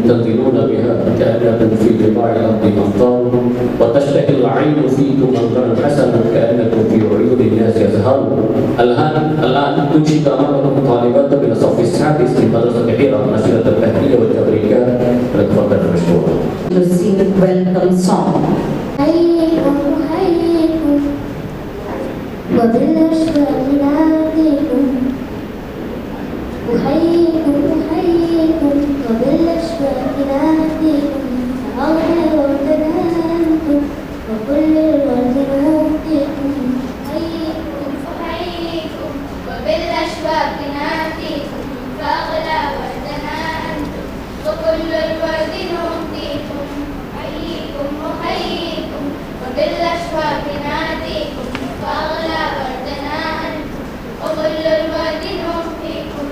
تنزلون بها كأنكم في بقاع الأرض مختار، وتشتهي العين فيكم منظرا حسنا كأنكم في عيون الناس يزهرون. الآن تنشد أمامكم طالبات من الصف السادس في مدرسة حيرة نشرة التهنئة والتبريكات. فليتفضل مشكورا. To sing a welcome song. حييكم حييكم وبالأشواق ناديكم، أحييكم أحييكم وبالأشواق ناديكم، فأغنى وردنا أنتم وكل الورد نهديكم. أحييكم أحييكم وبالأشواق ناديكم، فأغلى وردنا أنتم وكل الورد نهديكم. أحييكم أحييكم وبالأشواق ناديكم، فأغلى وردنا أنتم وكل الورد نهديكم.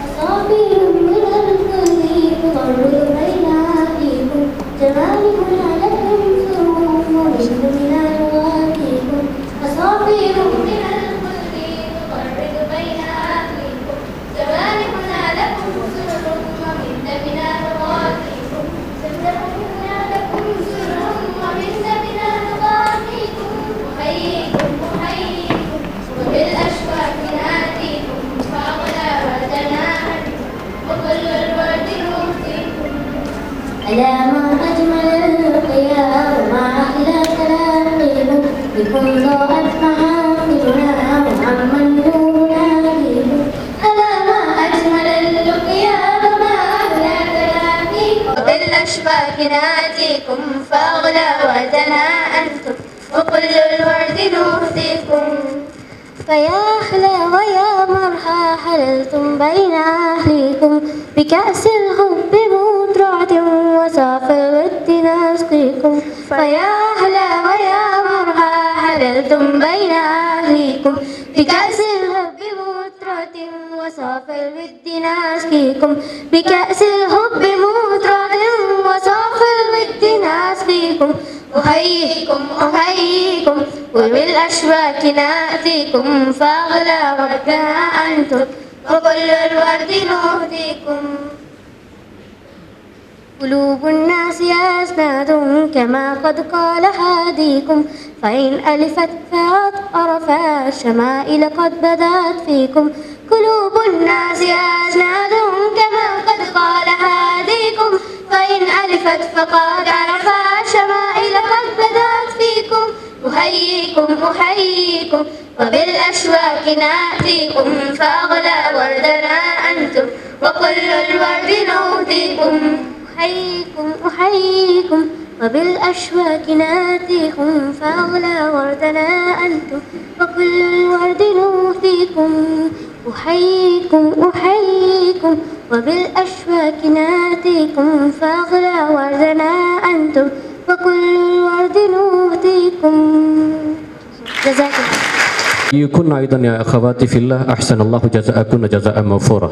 أصابر من القلب تضرب بين أيديكم، جمالكم لكم سرور ومثل من ألوانكم. أصابر من القلب تضرب بين أيديكم، جمالكم لكم سرور ومثل من ألوانكم. جمالكم لكم سرور ومثل من ألوانكم. أحييكم أحييكم وبالأشواق ناديكم، فأغلى وردنا وكل الورد نهديكم. ألا ما أجمل الرقيا وما أحلى تلاقيكم، بكم ضاءت محافلنا وعم النور ناديكم. ألا ما أجمل الرقيا وما أحلى تلاقيكم، وبالأشواق ناديكم، فأغلى وردنا أنتم وكل الورد نهديكم. فيا أحلى ويا مرحى حللتم بين أهليكم، بكأس الحب مطرعة وصاف الود نسقيكم. فيا أحلى ويا مرحى حللتم بين أهليكم، بكأس الحب مطرعة وصاف الود نسقيكم. بكأس الحب مطرعة وصاف الود نسقيكم. أحييكم أحييكم وبالأشواق نأتيكم، فأغلى وردنا أنتم وكل الورد نهديكم. قلوب الناس أسناد كما قد قال هاديكم، فإن ألفت فقد عرفا الشمائل قد بدت فيكم. قلوب الناس أسناد كما قد قال هاديكم، فإن ألفت فقد عرفا الشمائل قد بدت فيكم. أحييكم أحييكم وبالأشواق نأتيكم، فأغلى وردنا أنتم وكل الورد نهديكم. أحييكم أحييكم وبالأشواق نأتيكم، فأغلى وردنا أنتم وكل الورد نهديكم. أحييكم أحييكم وبالأشواق نأتيكم، فأغلى وردنا أنتم وكل الورد نهديكم. جزاكم يكون أيضا يا أخواتي في الله، أحسن الله جزاءكن جزاء موفورا.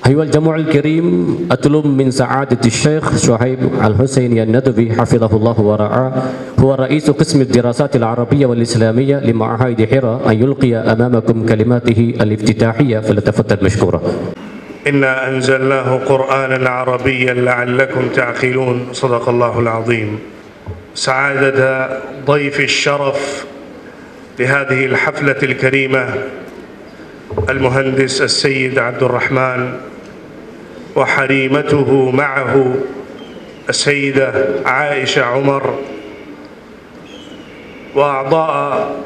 أيها الجمع الكريم، أطلب من سعادة الشيخ شعيب الحسيني الندوي حفظه الله ورعاه، هو رئيس قسم الدراسات العربية والإسلامية لمعهد حيرة، أن يلقي أمامكم كلماته الافتتاحية، فليتفضل مشكورا. إنا أنزلناه قرآنا عربيا لعلكم تعقلون. صدق الله العظيم. سعادة ضيف الشرف لهذه الحفلة الكريمة المهندس السيد عبد الرحمن وحريمته معه السيدة عائشة عمر، وأعضاء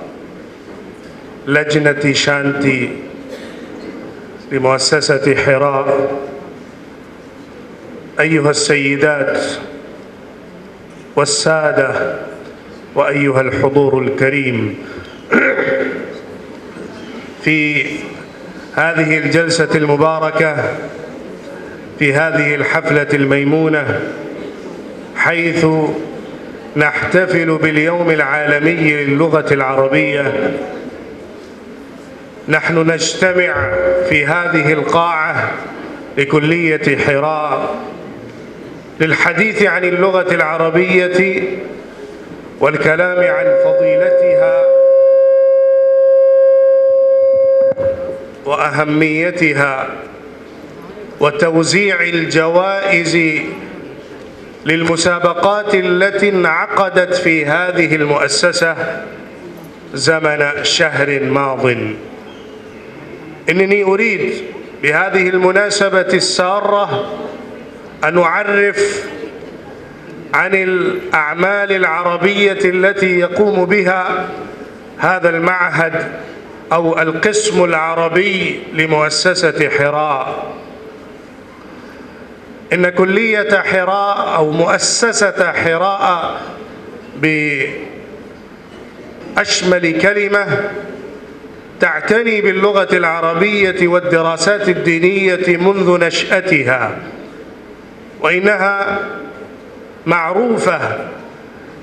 لجنة شانتي لمؤسسة حراء، أيها السيدات والسادة وأيها الحضور الكريم، في هذه الجلسة المباركة، في هذه الحفلة الميمونة، حيث نحتفل باليوم العالمي للغة العربية، نحن نجتمع في هذه القاعة لكلية حراء للحديث عن اللغة العربية والكلام عن فضيلتها وأهميتها وتوزيع الجوائز للمسابقات التي انعقدت في هذه المؤسسة زمن شهر ماض. إنني أريد بهذه المناسبة السارة أن أعرف عن الأعمال العربية التي يقوم بها هذا المعهد أو القسم العربي لمؤسسة حراء. إن كلية حراء أو مؤسسة حراء بأشمل كلمة تعتني باللغة العربية والدراسات الدينية منذ نشأتها، وإنها معروفة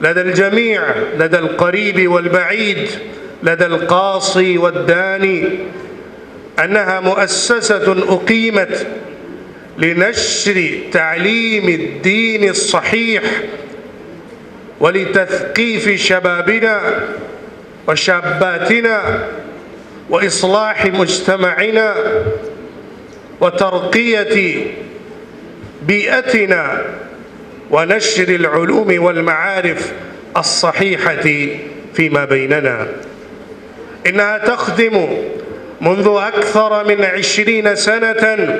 لدى الجميع، لدى القريب والبعيد، لدى القاصي والداني، أنها مؤسسة أقيمت لنشر تعليم الدين الصحيح ولتثقيف شبابنا وشاباتنا وإصلاح مجتمعنا وترقية بيئتنا ونشر العلوم والمعارف الصحيحة فيما بيننا. إنها تخدم منذ أكثر من 20 سنة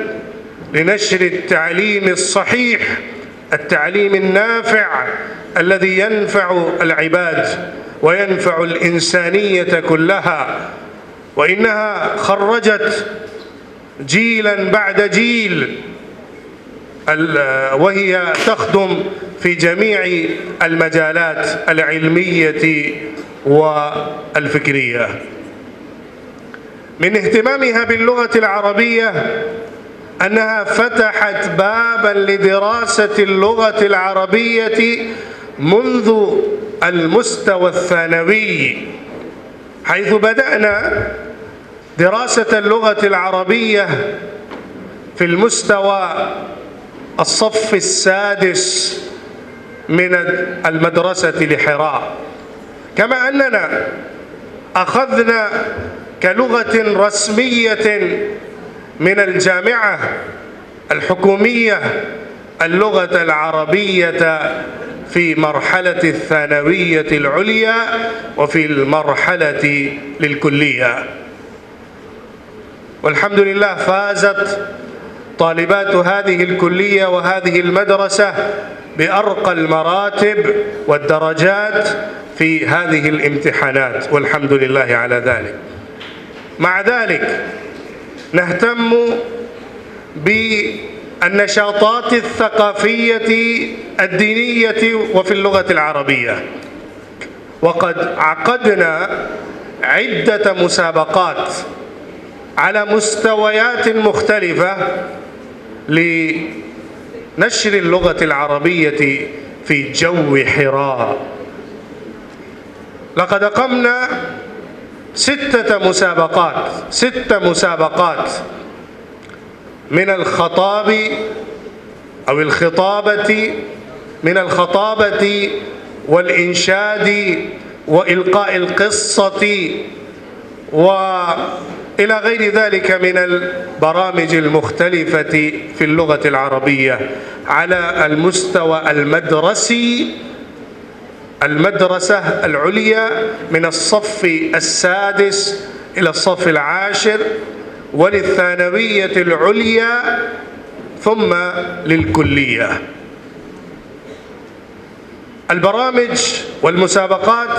لنشر التعليم الصحيح، التعليم النافع الذي ينفع العباد وينفع الإنسانية كلها. وإنها خرجت جيلا بعد جيل وهي تخدم في جميع المجالات العلمية والفكرية. من اهتمامها باللغة العربية أنها فتحت بابا لدراسة اللغة العربية منذ المستوى الثانوي، حيث بدأنا دراسة اللغة العربية في المستوى الصف السادس من المدرسة لحراء، كما أننا أخذنا كلغة رسمية من الجامعة الحكومية اللغة العربية في مرحلة الثانوية العليا وفي المرحلة للكلية. والحمد لله فازت طالبات هذه الكلية وهذه المدرسة بأرقى المراتب والدرجات في هذه الامتحانات، والحمد لله على ذلك. مع ذلك نهتم بالنشاطات الثقافية الدينية وفي اللغة العربية، وقد عقدنا عدة مسابقات على مستويات مختلفة لنشر اللغة العربية في جو حراء. لقد قمنا 6 مسابقات من الخطاب أو الخطابة، من الخطابة والإنشاد وإلقاء القصة وإلى غير ذلك من البرامج المختلفة في اللغة العربية على المستوى المدرسة العليا من الصف السادس إلى الصف العاشر، وللثانوية العليا، ثم للكلية. البرامج والمسابقات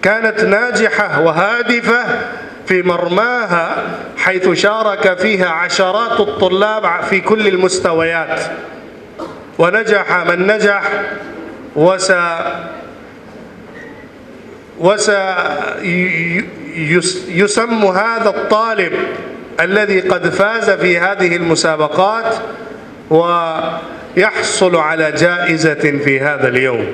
كانت ناجحة وهادفة في مرماها، حيث شارك فيها عشرات الطلاب في كل المستويات، ونجح من نجح، وسيسمى هذا الطالب الذي قد فاز في هذه المسابقات ويحصل على جائزة في هذا اليوم.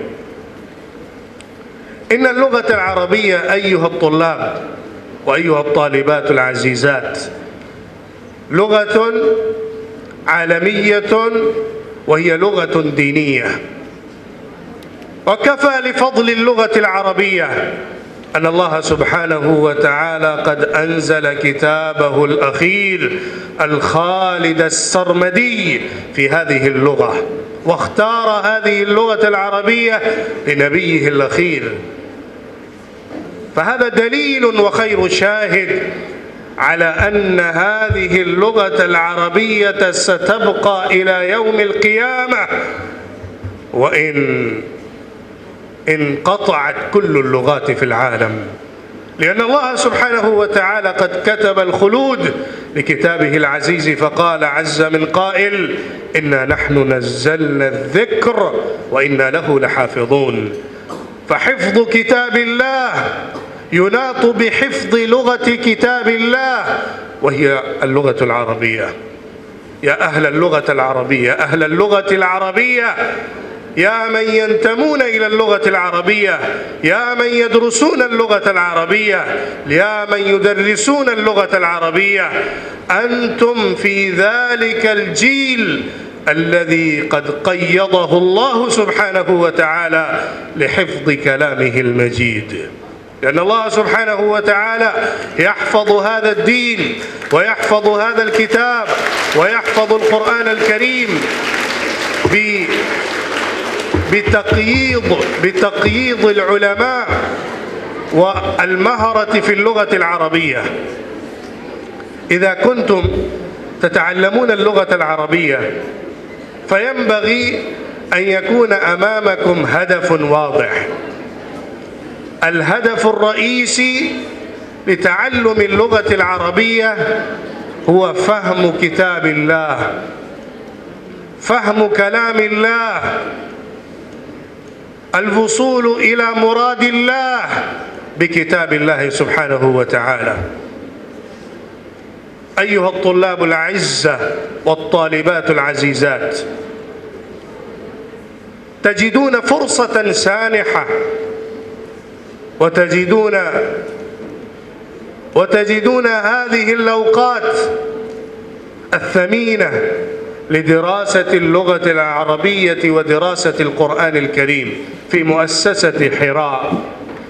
إن اللغة العربية أيها الطلاب وأيها الطالبات العزيزات لغة عالمية، وهي لغة دينية. وكفى لفضل اللغة العربية أن الله سبحانه وتعالى قد أنزل كتابه الأخير الخالد السرمدي في هذه اللغة، واختار هذه اللغة العربية لنبيه الأخير. فهذا دليل وخير شاهد على أن هذه اللغة العربية ستبقى إلى يوم القيامة، وإن انقطعت كل اللغات في العالم، لأن الله سبحانه وتعالى قد كتب الخلود لكتابه العزيز، فقال عز من قائل: إنا نحن نزلنا الذكر وإنا له لحافظون. فحفظ كتاب الله يناط بحفظ لغة كتاب الله، وهي اللغة العربية. يا أهل اللغة العربية، أهل اللغة العربية، يا من ينتمون إلى اللغة العربية، يا من يدرسون اللغة العربية، يا من يدرسون اللغة العربية، أنتم في ذلك الجيل الذي قد قيضه الله سبحانه وتعالى لحفظ كلامه المجيد. لأن الله سبحانه وتعالى يحفظ هذا الدين ويحفظ هذا الكتاب ويحفظ القرآن الكريم بتقييض العلماء والمهرة في اللغة العربية. إذا كنتم تتعلمون اللغة العربية فينبغي أن يكون أمامكم هدف واضح. الهدف الرئيسي لتعلم اللغة العربية هو فهم كتاب الله، فهم كلام الله، الوصول إلى مراد الله بكتاب الله سبحانه وتعالى. أيها الطلاب الأعزة والطالبات العزيزات، تجدون فرصة سانحة وتجدون هذه الأوقات الثمينة لدراسة اللغة العربية ودراسة القرآن الكريم في مؤسسة حراء.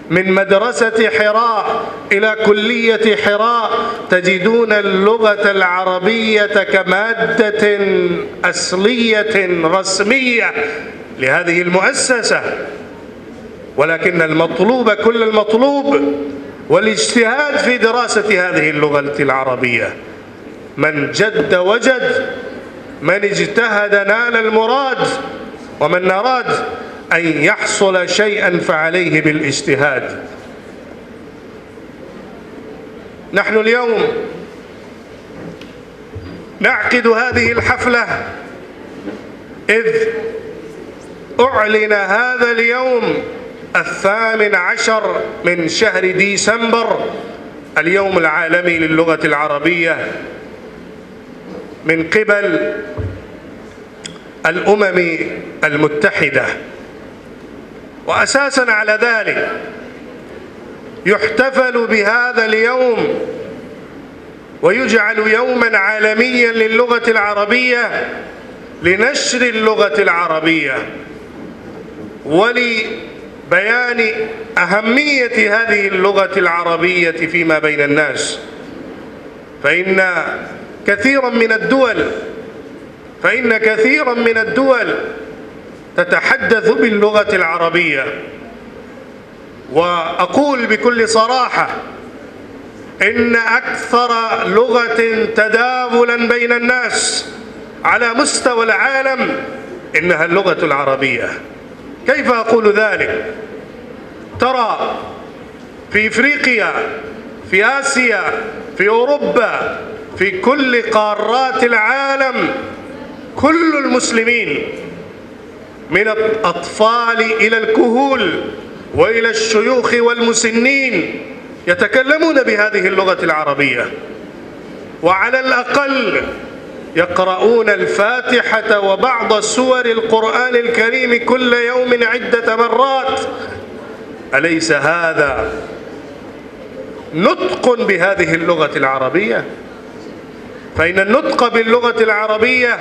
من مدرسة حراء إلى كلية حراء تجدون اللغة العربية كمادة أصلية رسمية لهذه المؤسسة، ولكن المطلوب كل المطلوب والاجتهاد في دراسة هذه اللغة العربية. من جد وجد، من اجتهد نال المراد، ومن أراد أن يحصل شيئا فعليه بالاجتهاد. نحن اليوم نعقد هذه الحفلة إذ أعلن هذا اليوم 18 من شهر ديسمبر اليوم العالمي للغة العربية من قبل الأمم المتحدة. وأساساً على ذلك يحتفل بهذا اليوم ويجعل يوماً عالمياً للغة العربية لنشر اللغة العربية ولبيان أهمية هذه اللغة العربية فيما بين الناس. فإن كثيراً من الدول تتحدث باللغة العربية. وأقول بكل صراحة إن أكثر لغة تداولاً بين الناس على مستوى العالم إنها اللغة العربية. كيف أقول ذلك؟ ترى في إفريقيا، في آسيا، في أوروبا، في كل قارات العالم كل المسلمين من الأطفال إلى الكهول وإلى الشيوخ والمسنين يتكلمون بهذه اللغة العربية، وعلى الأقل يقرؤون الفاتحة وبعض سور القرآن الكريم كل يوم عدة مرات. أليس هذا نطق بهذه اللغة العربية؟ فإن النطق باللغة العربية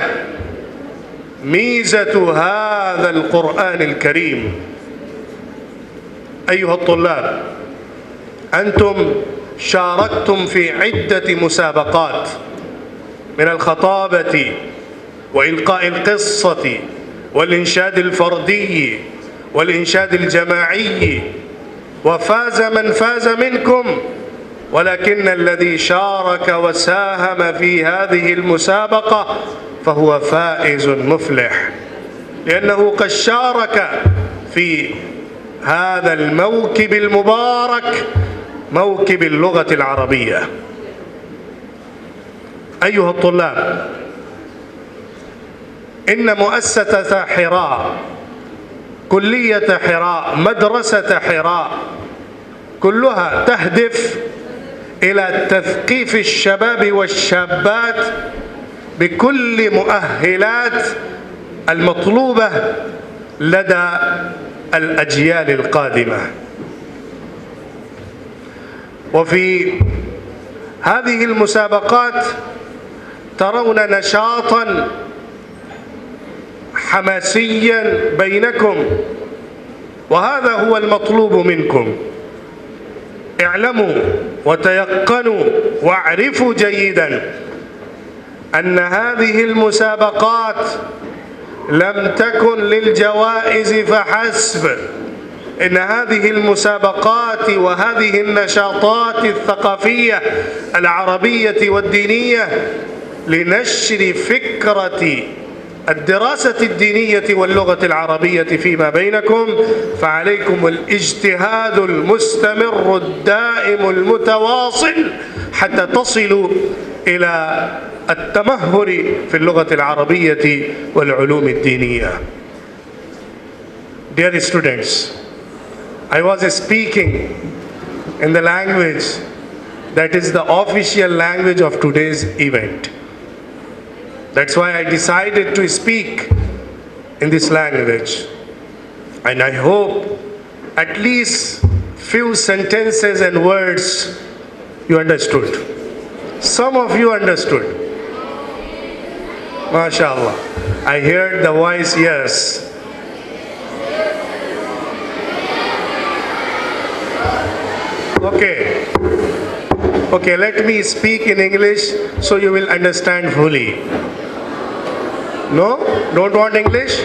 ميزة هذا القرآن الكريم. أيها الطلاب، أنتم شاركتم في عدة مسابقات من الخطابة وإلقاء القصة والإنشاد الفردي والإنشاد الجماعي، وفاز من فاز منكم، ولكن الذي شارك وساهم في هذه المسابقة فهو فائز مفلح، لأنه قد شارك في هذا الموكب المبارك، موكب اللغة العربية. أيها الطلاب، إن مؤسسة حراء، كلية حراء، مدرسة حراء، كلها تهدف إلى تثقيف الشباب والشابات بكل مؤهلات المطلوبة لدى الأجيال القادمة. وفي هذه المسابقات ترون نشاطا حماسيا بينكم، وهذا هو المطلوب منكم. اعلموا وتيقنوا واعرفوا جيدا أن هذه المسابقات لم تكن للجوائز فحسب، إن هذه المسابقات وهذه النشاطات الثقافية العربية والدينية لنشر فكرة الدراسة الدينية واللغة العربية فيما بينكم، فعليكم الاجتهاد المستمر الدائم المتواصل حتى تصلوا إلى التمهر في اللغة العربية والعلوم الدينية. Dear students, I was speaking in the language that is the official language of today's event. That's why I decided to speak in this language. And I hope at least few sentences and words you understood. Some of you understood. MashaAllah. I heard the voice, yes. Okay, let me speak in English so you will understand fully. No? Don't want English?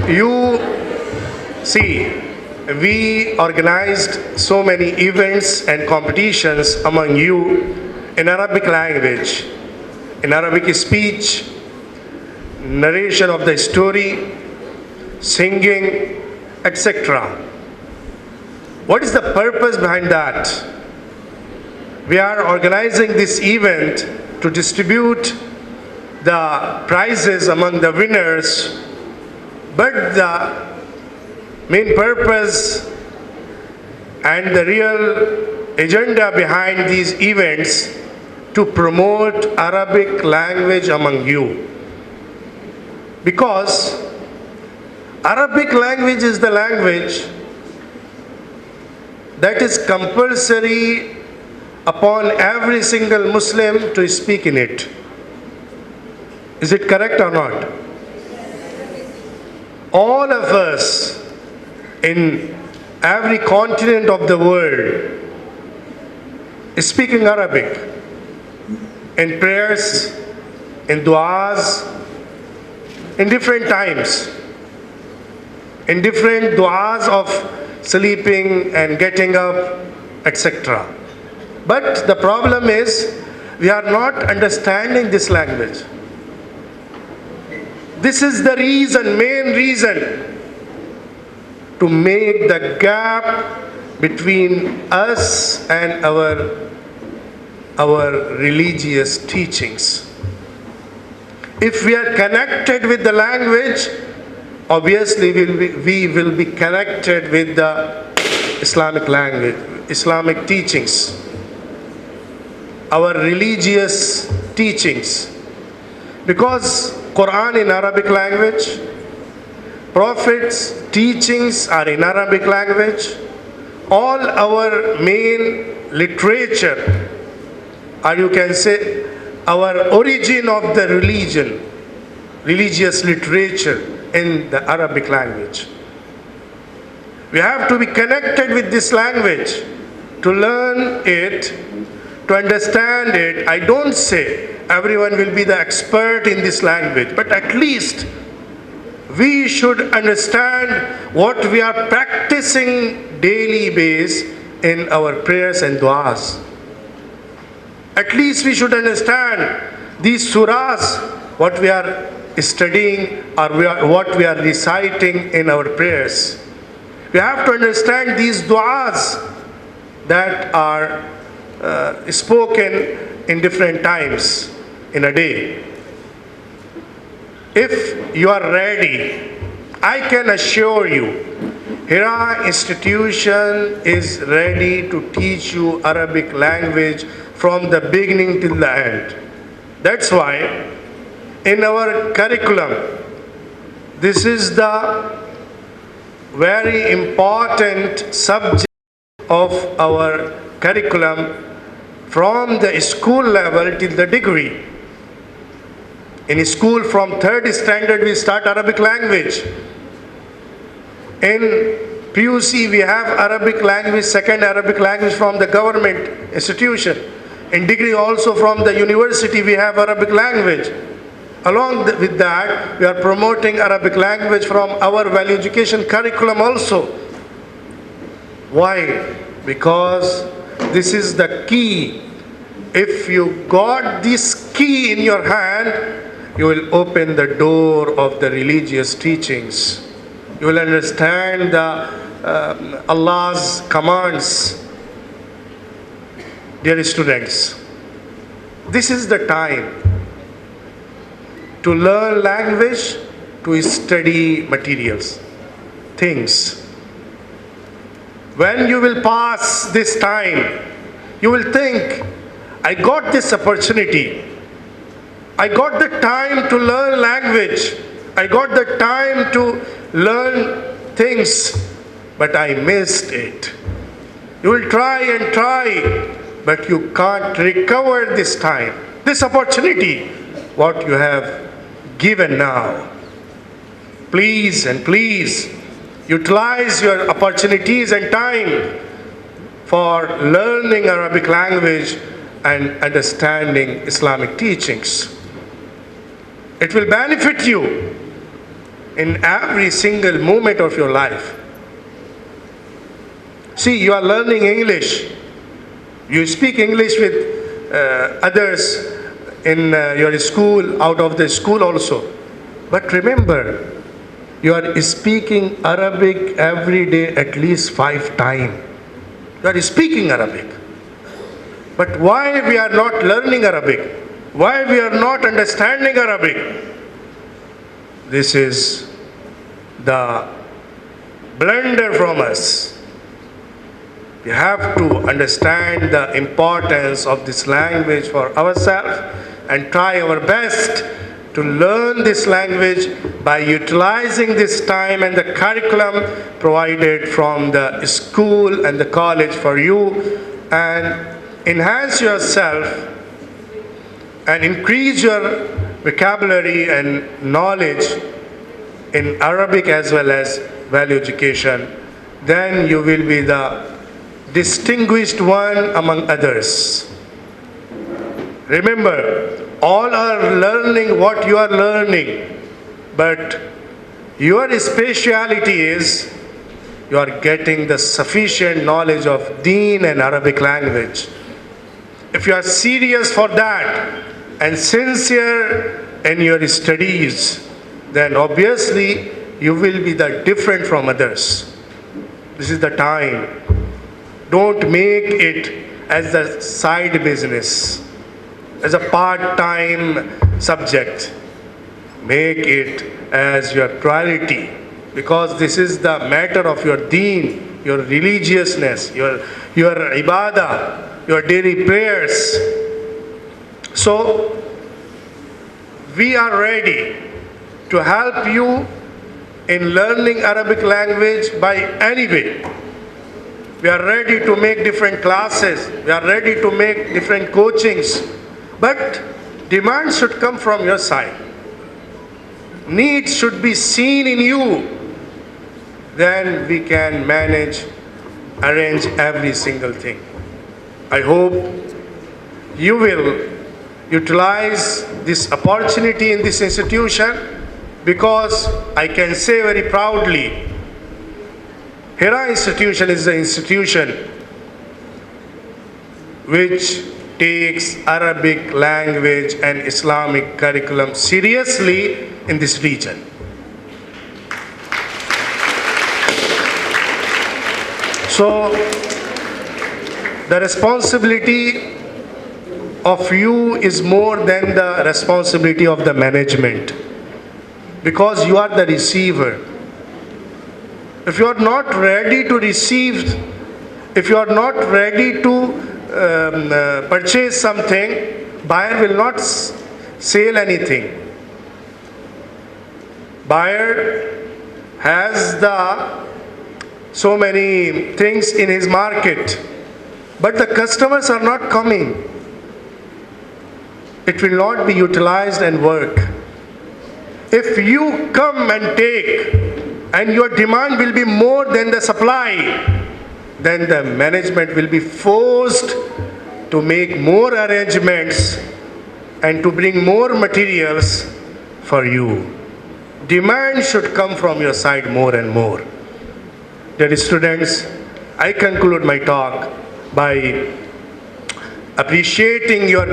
You see, we organized so many events and competitions among you in Arabic language, in Arabic speech, narration of the story, singing, etc. What is the purpose behind that? We are organizing this event to distribute the prizes among the winners, but the main purpose and the real agenda behind these events to promote Arabic language among you. Because Arabic language is the language that is compulsory upon every single Muslim to speak in it. Is it correct or not? All of us in every continent of the world is speaking Arabic in prayers, in du'as, in different times, in different du'as of sleeping and getting up, etc. But the problem is we are not understanding this language. This is the reason, main reason, to make the gap between us and our religious teachings. If we are connected with the language, obviously we will be connected with the Islamic language, Islamic teachings, our religious teachings. Because Quran in Arabic language, Prophet's teachings are in Arabic language, all our main literature, or you can say our origin of the religion, religious literature in the Arabic language. We have to be connected with this language to learn it, to understand it. I don't say everyone will be the expert in this language, but at least we should understand what we are practicing daily base in our prayers and du'as. At least we should understand these surahs, what we are studying or what we are reciting in our prayers. We have to understand these du'as that are spoken in different times in a day. If you are ready, I can assure you, HIRA institution is ready to teach you Arabic language from the beginning till the end. That's why in our curriculum, this is the very important subject of our curriculum from the school level till the degree. In school, from 3rd standard, we start Arabic language. In PUC, we have Arabic language, 2nd Arabic language from the government institution. In degree also from the university, we have Arabic language. Along with that, we are promoting Arabic language from our value education curriculum also. Why? Because this is the key. If you got this key in your hand, you will open the door of the religious teachings. You will understand the Allah's commands. Dear students, this is the time to learn language, to study materials, things. When you will pass this time, you will think, I got this opportunity. I got the time to learn language. I got the time to learn things, but I missed it. You will try and try, but you can't recover this time, this opportunity, what you have given now. Please and please utilize your opportunities and time for learning Arabic language and understanding Islamic teachings. It will benefit you in every single moment of your life. See, you are learning English. You speak English with others in your school, out of the school also. But remember, you are speaking Arabic every day at least 5 times. You are speaking Arabic. But why we are not learning Arabic? Why we are not understanding Arabic? This is the blunder from us. We have to understand the importance of this language for ourselves and try our best to learn this language by utilizing this time and the curriculum provided from the school and the college for you, and enhance yourself and increase your vocabulary and knowledge in Arabic as well as value education. Then you will be the distinguished one among others. Remember, all are learning what you are learning, but your speciality is you are getting the sufficient knowledge of Deen and Arabic language. If you are serious for that and sincere in your studies, then obviously you will be the different from others. This is the time. Don't make it as a side business, as a part-time subject. Make it as your priority, because this is the matter of your deen, your religiousness, your ibadah, your daily prayers. So we are ready to help you in learning Arabic language by any way. We are ready to make different classes. We are ready to make different coachings. But demand should come from your side. Needs should be seen in you. Then we can manage, arrange every single thing. I hope you will utilize this opportunity in this institution, because I can say very proudly, HIRA institution is the institution which takes Arabic language and Islamic curriculum seriously in this region. So, the responsibility of you is more than the responsibility of the management, because you are the receiver. If you are not ready to receive, if you are not ready to purchase something, buyer will not sell anything. Buyer has so many things in his market, but the customers are not coming. It will not be utilized and work. If you come and take, and your demand will be more than the supply, then the management will be forced to make more arrangements and to bring more materials for you. Demand should come from your side more and more. Dear students, I conclude my talk by appreciating your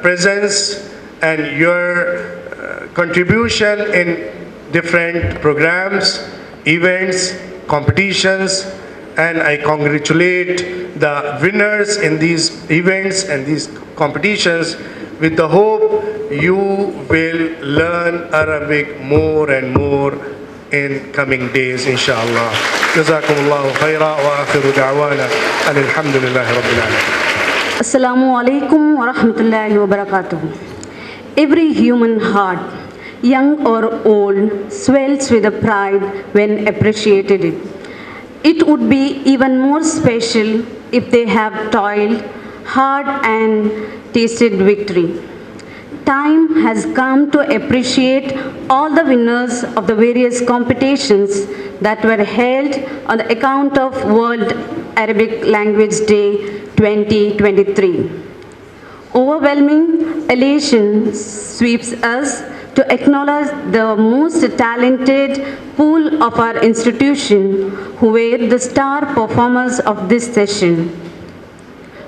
presence and your contribution in different programs, events, competitions, and I congratulate the winners in these events and these competitions, with the hope you will learn Arabic more and more in coming days, inshallah. Jazakumullahu khaira wa akhiru da'wana alhamdulillahi rabbil alamin. Assalamu alaikum wa rahmatullahi wa barakatuh. Every human heart, young or old, swells with a pride when appreciated it. It would be even more special if they have toiled hard and tasted victory. Time has come to appreciate all the winners of the various competitions that were held on the account of World Arabic Language Day 2023. Overwhelming elation sweeps us to acknowledge the most talented pool of our institution who were the star performers of this session.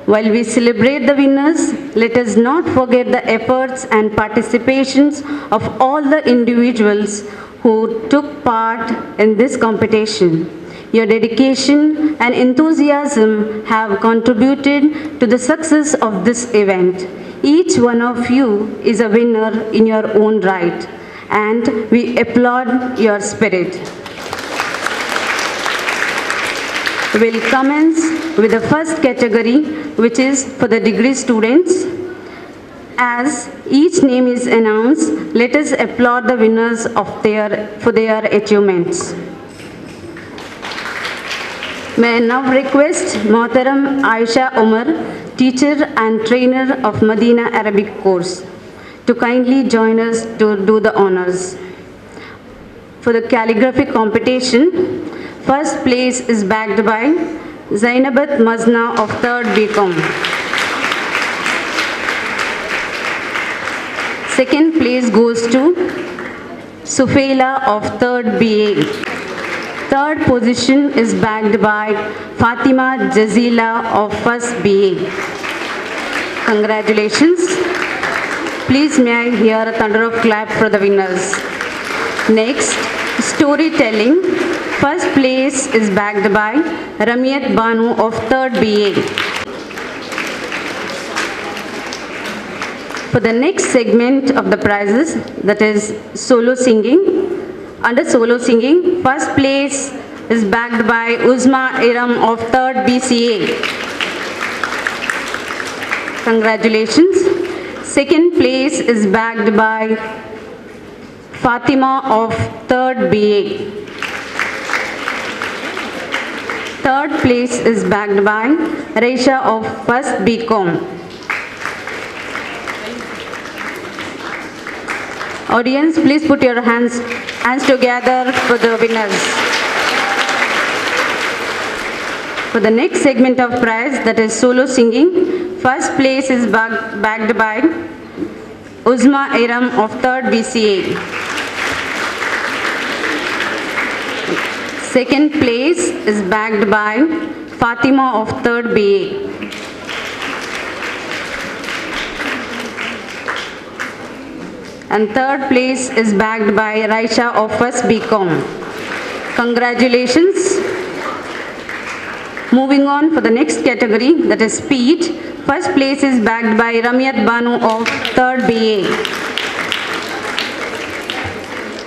While we celebrate the winners, let us not forget the efforts and participations of all the individuals who took part in this competition. Your dedication and enthusiasm have contributed to the success of this event. Each one of you is a winner in your own right, and we applaud your spirit. We will commence with the first category, which is for the degree students. As each name is announced, let us applaud the winners for their achievements. May I now request Mohtaram Aisha Umar, teacher and trainer of Medina Arabic course, to kindly join us to do the honors. For the calligraphy competition, first place is bagged by Zainabat Mazna of 3rd BCom. Second place goes to Sufaila of 3rd BA. Third position is bagged by Fatima Jazila of 1st BA. Congratulations. Please may I hear a thunder of clap for the winners. Next, storytelling. First place is bagged by Ramiyat Banu of 3rd BA. For the next segment of the prizes, that is solo singing. Under solo singing, first place is bagged by Uzma Iram of 3rd BCA. Congratulations. Second place is bagged by Fatima of 3rd BA. Third place is bagged by Reisha of 1st BCom. Audience, please put your hands together for the winners. For the next segment of prize, that is solo singing, first place is bagged by Uzma Iram of 3rd BCA. Second place is bagged by Fatima of 3rd BA. And third place is bagged by Raisha of 1st BCom. Congratulations. Moving on for the next category, that is speech. First place is bagged by Ramyat Banu of 3rd BA.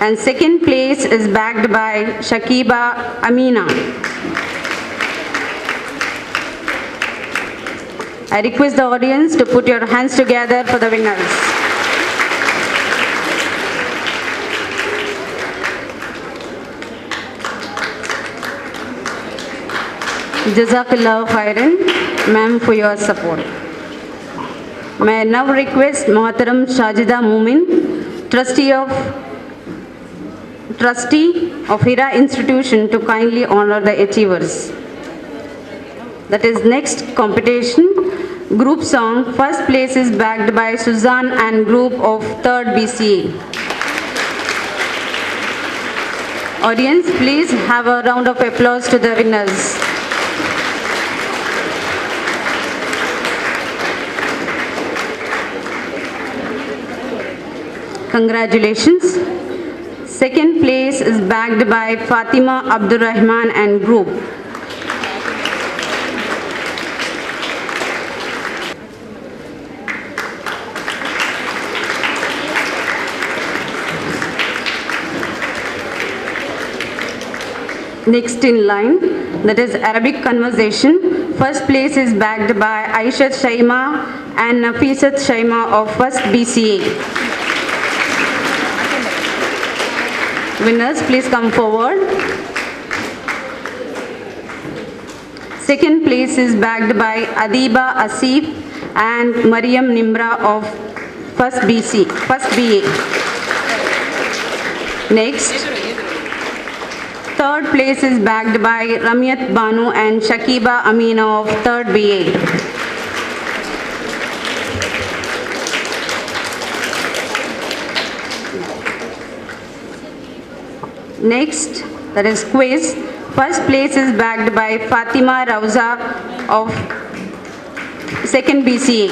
And second place is bagged by Shakiba Amina. I request the audience to put your hands together for the winners. Jazakallah khairan, ma'am, for your support. May I now request Muhtaram Shajida Moomin, trustee of HIRA institution, to kindly honor the achievers. That is next competition, group song. First place is bagged by Suzanne and group of 3rd BCA. Audience, please have a round of applause to the winners. Congratulations. Second place is bagged by Fatima Abdurrahman and group. Next in line, that is Arabic conversation. First place is bagged by Aishat Shaima and Nafisat Shaima of 1st BCA. Winners, please come forward. Second place is bagged by Adiba Asif and Mariam Nimra of 1st BA. Next, third place is bagged by Ramyat Banu and Shakiba Amina of 3rd BA. Next, that is quiz. First place is bagged by Fatima Rauza of 2nd BCA.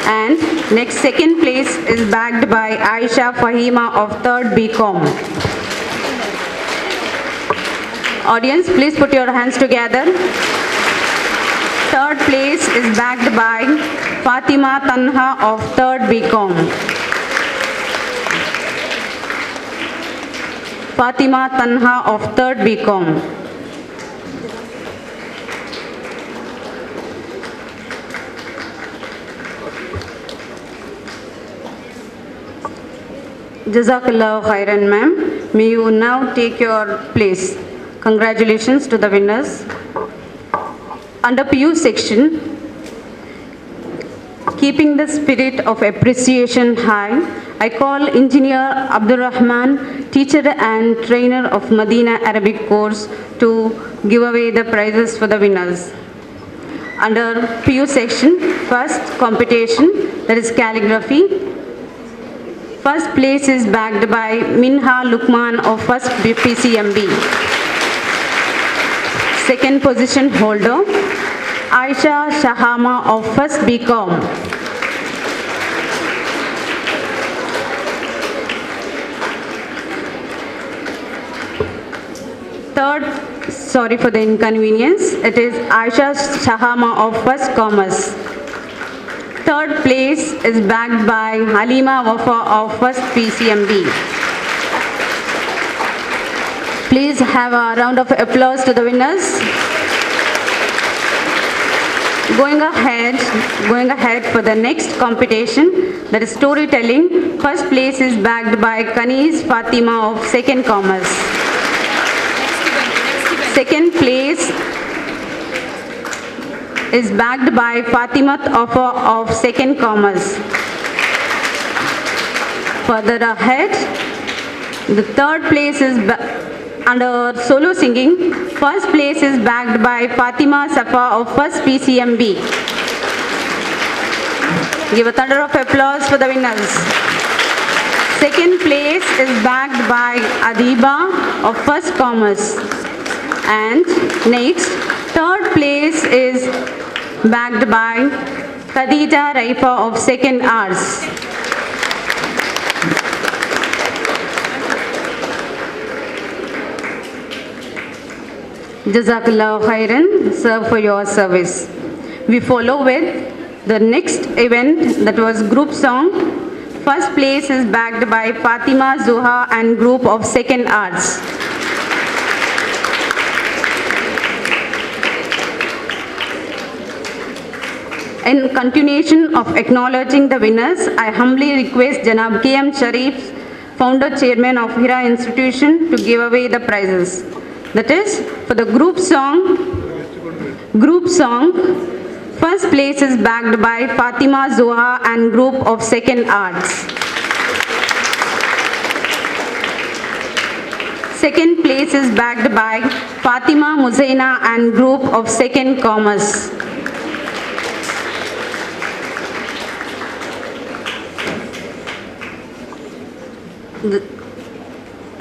And next, second place is bagged by Aisha Fahima of 3rd BCom. Audience, please put your hands together. Third place is bagged by Fatima Tanha of 3rd BCom. Fatima Tanha of 3rd BCom. Jazakallah khairan, ma'am. May you now take your place. Congratulations to the winners. Under PU section, keeping the spirit of appreciation high, I call Engineer Abdur Rahman, teacher and trainer of Medina Arabic course, to give away the prizes for the winners. Under PU section, first competition, that is calligraphy. First place is bagged by Minha Lukman of 1st PCMB. Second position holder, Aisha Shahama of 1st BCom. Third, sorry for the inconvenience, it is Aisha Shahama of 1st Commerce. Third place is bagged by Halima Wafa of 1st PCMB. Please have a round of applause to the winners. Going ahead for the next competition, that is storytelling. First place is bagged by Kanis Fatima of 2nd Commerce. Second place is bagged by Fatimat Offer of 2nd Commerce. Further ahead, the third place is under solo singing. First place is bagged by Fatima Safa of First PCMB. Give a thunder of applause for the winners. Second place is bagged by Adiba of First Commerce. And next, third place is bagged by Khadija Raifa of Second Arts. Jazakallah khairan, sir, for your service. We follow with the next event, that was group song. First place is bagged by Fatima Zuha and group of Second Arts. In continuation of acknowledging the winners, I humbly request Janab K.M. Sharif, founder chairman of HIRA institution, to give away the prizes. That is, for the group song, first place is bagged by Fatima Zuha and group of Second Arts. Second place is bagged by Fatima Muzaina and group of Second Commerce.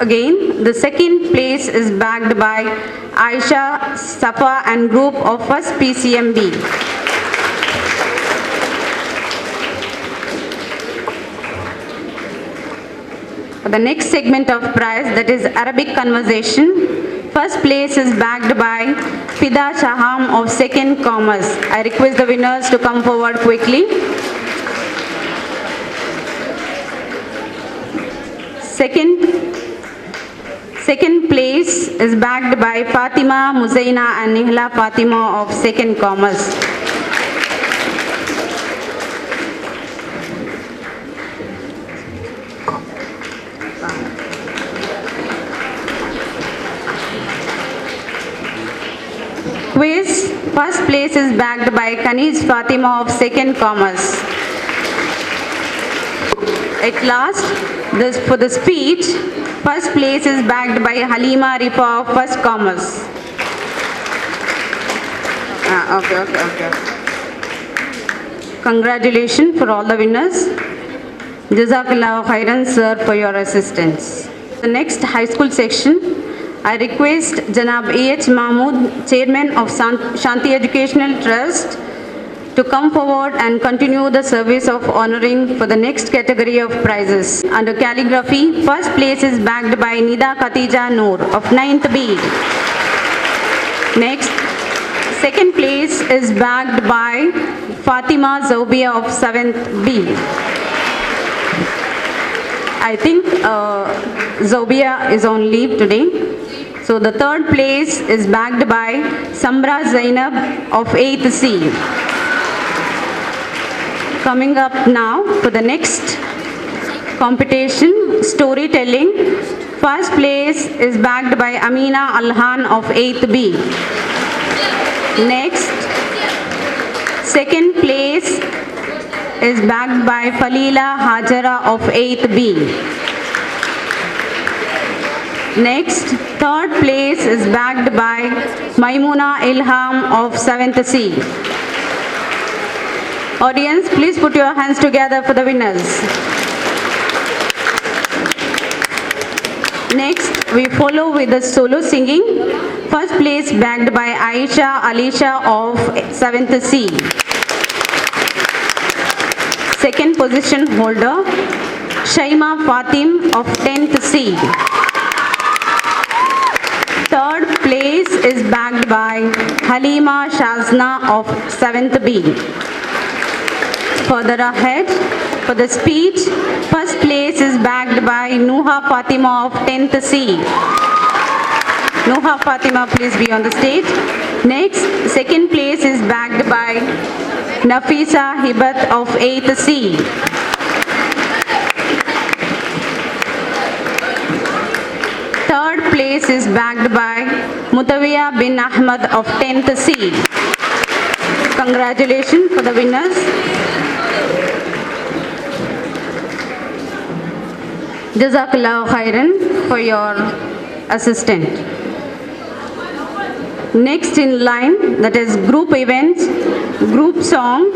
Again, the second place is bagged by Aisha Safa and group of First PCMB. For the next segment of prize, that is Arabic conversation, first place is bagged by Fida Shaham of Second Commerce. I request the winners to come forward quickly. Second place is bagged by Fatima Muzaina and Nihla Fatima of Second Commerce. Quiz, first place is bagged by Kaniz Fatima of Second Commerce. At last, for the speech, first place is bagged by Halima Rifa of First Commerce. Okay. Congratulations for all the winners. Jazakallah khairan, sir, for your assistance. The next high school section, I request Janab A.H. Mahmood, Chairman of Shanti Educational Trust, to come forward and continue the service of honoring for the next category of prizes. Under calligraphy, first place is bagged by Nida Khatija Noor of 9th B. Next, second place is bagged by Fatima Zaubia of 7th B. I think Zaubia is on leave today. So the third place is bagged by Samra Zainab of 8th C. Coming up now for the next competition, storytelling. First place is bagged by Amina Alhan of 8th B. Next, second place is bagged by Falila Hajara of 8th B. Next, third place is bagged by Maimuna Ilham of 7th C. Audience, please put your hands together for the winners. Next, we follow with the solo singing. First place bagged by Aisha Alisha of 7th C. Second position holder, Shaima Fatim of 10th C. Third place is bagged by Halima Shazna of 7th B. Further ahead, for the speech, first place is bagged by Nuha Fatima of 10th C. Nuha Fatima, please be on the stage. Next, second place is bagged by Nafisa Hibat of 8th C. Third place is bagged by Mutawiya bin Ahmad of 10th C. Congratulations for the winners. Jazakallah khairan for your assistant. Next in line, that is group events, group song.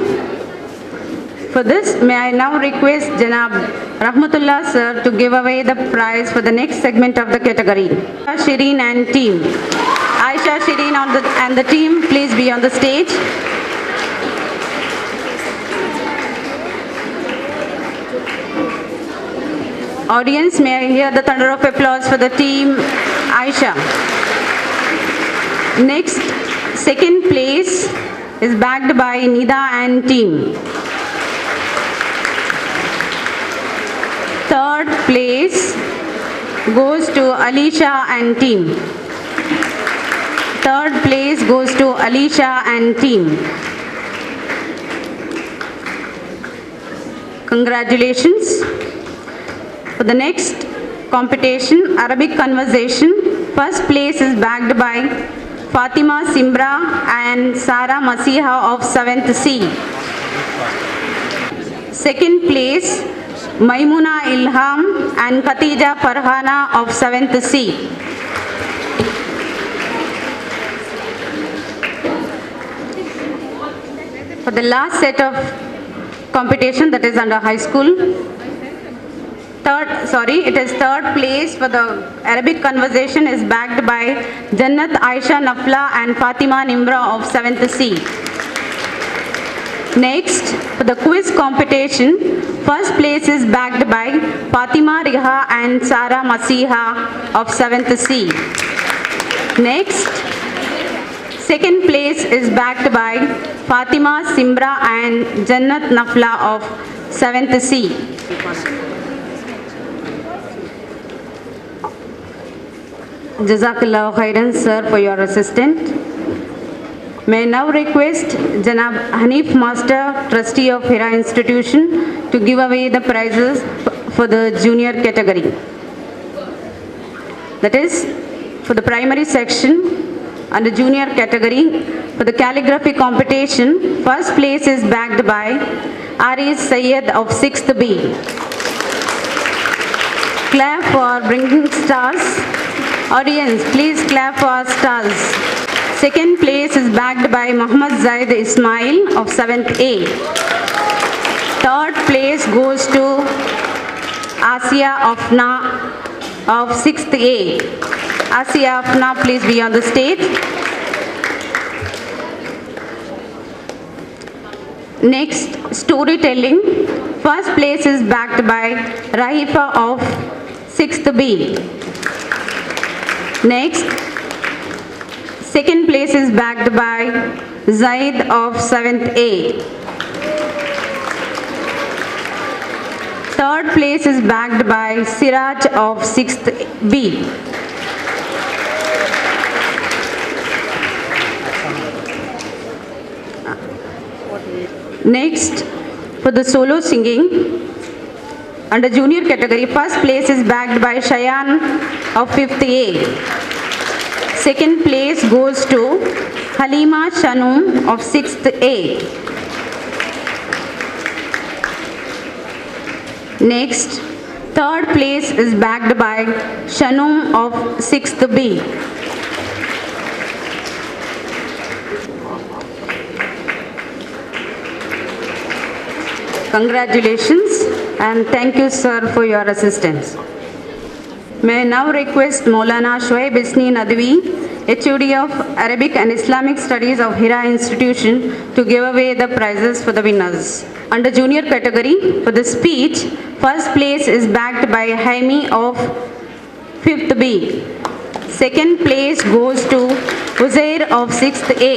For this, may I now request Janab Rahmatullah sir to give away the prize for the next segment of the category. Shireen and team. Aisha, Shireen and the team, please be on the stage. Audience, may I hear the thunder of applause for the team Aisha. Next, second place is backed by Nida and team. Third place goes to Alisha and team. Third place goes to Alisha and team. Congratulations. For the next competition, Arabic conversation, first place is backed by Fatima Simbra and Sara Masiha of 7th C. Second place, Maimuna Ilham and Khatija Farhana of 7th C. For the last set of competition, that is under high school, it is third place for the Arabic conversation is backed by Jannat Aisha Nafla and Fatima Nimra of 7th C. Next, for the quiz competition, first place is backed by Fatima Riha and Sara Masiha of 7th C. Next, second place is backed by Fatima Simbra and Jannat Nafla of 7th C. Jazakallah khairan sir for your assistant. May I now request Janab Hanif Master, Trustee of HIRA Institution, to give away the prizes for the junior category. That is, for the primary section and the junior category, for the calligraphy competition, first place is backed by Aris Syed of 6th B. Clap for bringing stars. Audience, please clap for our stars. Second place is backed by Muhammad Zaid Ismail of 7th A. Third place goes to Asia Afna of 6th A. Asia Afna, please be on the stage. Next, storytelling. First place is backed by Rahifa of 6th B. Next, second place is backed by Zaid of 7th A. Third place is backed by Siraj of 6th B. Next, for the solo singing, under junior category, first place is backed by Shayan of 5th A. Second place goes to Halima Shanum of 6th A. Next, third place is backed by Shanum of 6th B. Congratulations and thank you sir for your assistance. May I now request Maulana Shoaib Isni Nadwi, HOD of Arabic and Islamic Studies of HIRA Institution, to give away the prizes for the winners. Under junior category, for the speech, first place is backed by Haimi of 5th B. Second place goes to Uzair of 6th A.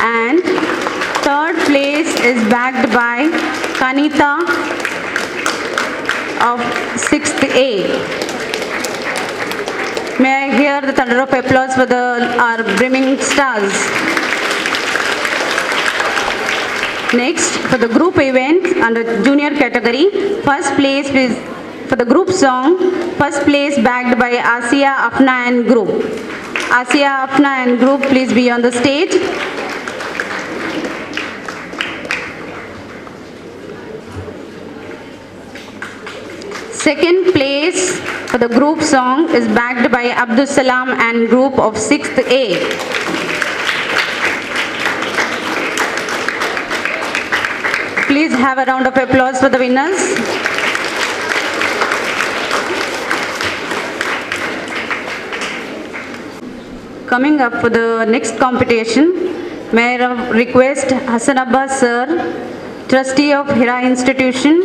And third place is backed by Kanita of 6th A. May I hear the thunder of applause for our brimming stars. Next, for the group event under junior category, first place is for the group song, first place backed by Asia Afna and group. Asia Afna and group, please be on the stage. Second place for the group song is backed by Abdul Salam and group of 6th A. Please have a round of applause for the winners. Coming up for the next competition, may I request Hassan Abbas sir, trustee of HIRA institution,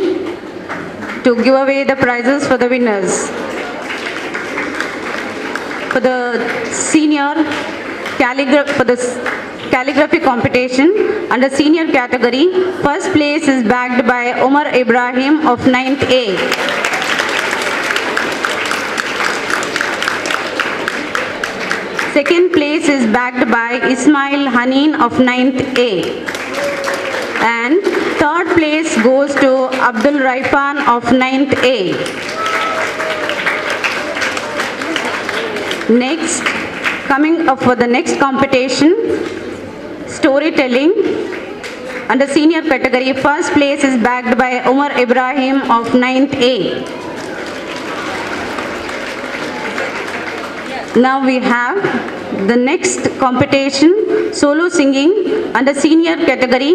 to give away the prizes for the winners. For the senior calligraphy competition under senior category, first place is bagged by Umar Ibrahim of 9th A. Second place is bagged by Ismail Haneen of 9th A. And third place goes to Abdul Raifan of 9th A. Next, coming up for the next competition, storytelling under senior category, first place is bagged by Umar Ibrahim of 9th A. Now we have the next competition, solo singing under senior category,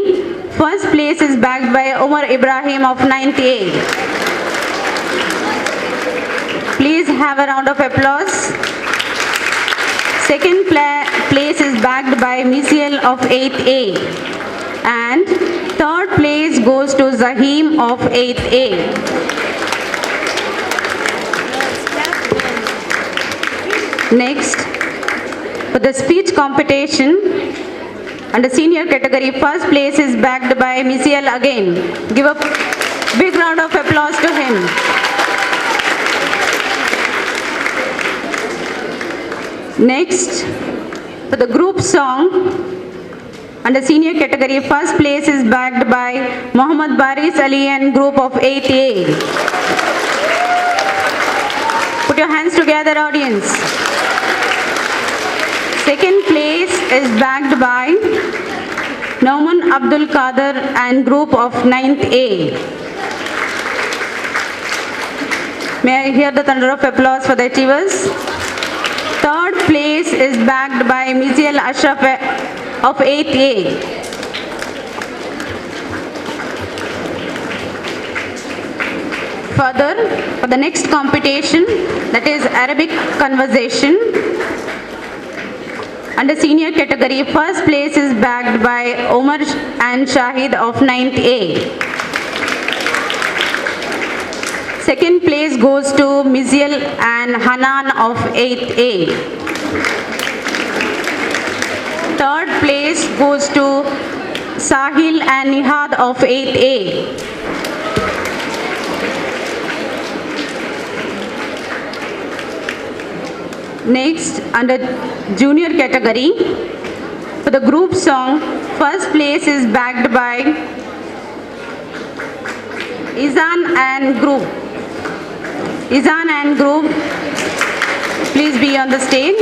first place is bagged by Umar Ibrahim of 9th A. Please have a round of applause. Second place is bagged by Misiel of 8th A. And third place goes to Zahim of 8th A. Next, for the speech competition under senior category, first place is bagged by Misiel again. Give a big round of applause to him. Next, for the group song under senior category, first place is bagged by Muhammad Baris Ali and group of 8th A. Put your hands together, audience. Second place is bagged by Nauman Abdul Qadir and group of 9th A. May I hear the thunder of applause for the achievers? Third place is bagged by Miziel Ashraf of 8th A. Further, for the next competition, that is Arabic conversation, under senior category, first place is bagged by Omar and Shahid of 9th A. Second place goes to Miziel and Hanan of 8th A. Third place goes to Sahil and Nihad of 8th A. Next, under junior category, for the group song, first place is bagged by Izan and group. Izan and group, please be on the stage.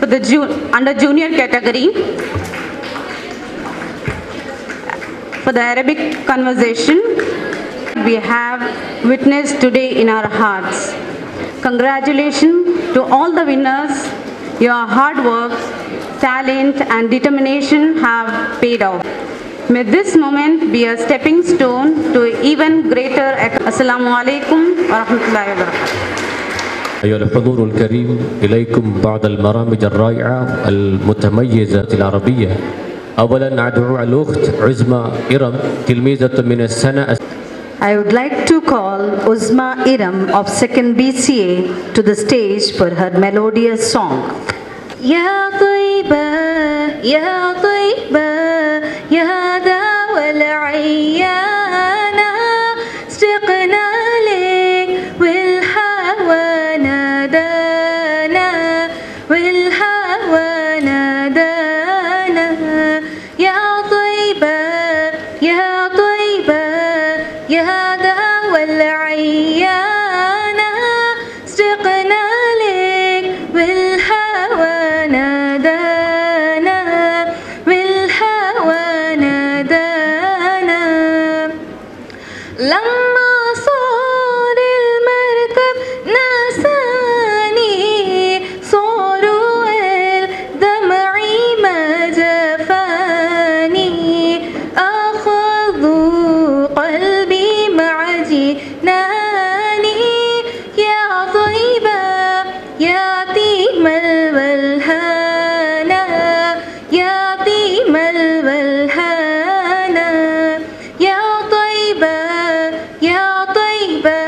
For the under junior category, for the Arabic conversation, we have witnessed today in our hearts. Congratulations to all the winners. Your hard work, talent and determination have paid off. May this moment be a stepping stone to even greater. Assalamu alaikum wa rahmatullahi wa barakatuh. أيها الحضور الكريم، إليكم بعض البرامج الرائعة المتميزة العربية. أولا أدعو الأخت عزمة إرم تلميذة من السنة. I would like to call Uzma Iram of 2nd BCA to the stage for her melodious song. يا طيبة يا طيبة يا داوى العيانة اشتقنا لك والهوى نادانا والهوى نادانا يا طيبة يا طيبة يا داوى العيانة اشتقنا لك والهوى نادانا والهوى نادانا ناني يا طيبة يا طيب الوالهانا يا طيب الوالهانا يا طيبة يا طيبة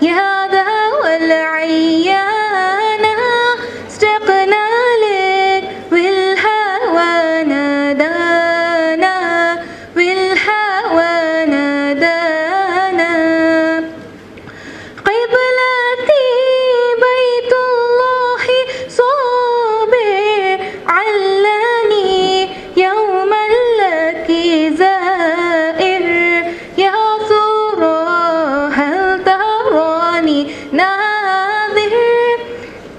يا دوا العيانة اشتقنا لك والهوى نادانا والهوى نادانا قبلتي بيت الله صابر علاني يوما لك زائر يا ترى هل تراني ناظر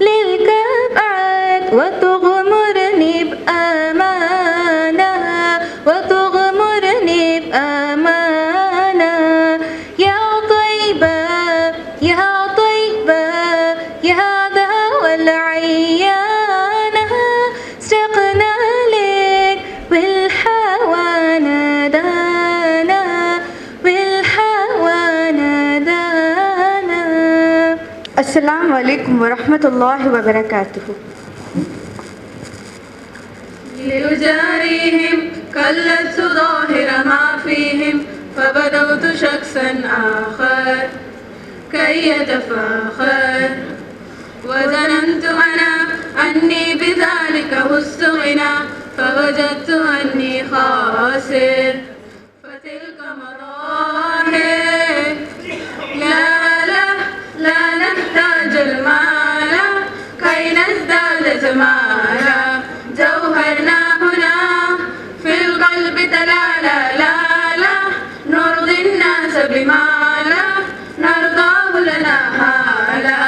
للكبعد وتغمرني بأمانة وتغمرني بأمانة يا طيبة يا طيبة يا دوا العيانة اشتقنا لك والهوى نادانا والهوى نادانا. Assalamu alaikum wa rahmatullahi wa barakatuh. لأجاريهم كلت ظاهر ما فيهم فبدوت شخصا آخر كي يتفاخر وظننت أنا أني بذلك هزت غنى فوجدت أني خاسر فتلك مراحل لا لا لا نحتاج المال كي نزداد جمالا جوهرنا هنا في القلب تلالا لا لا نرضي الناس بما لا نرضاه لنا هالا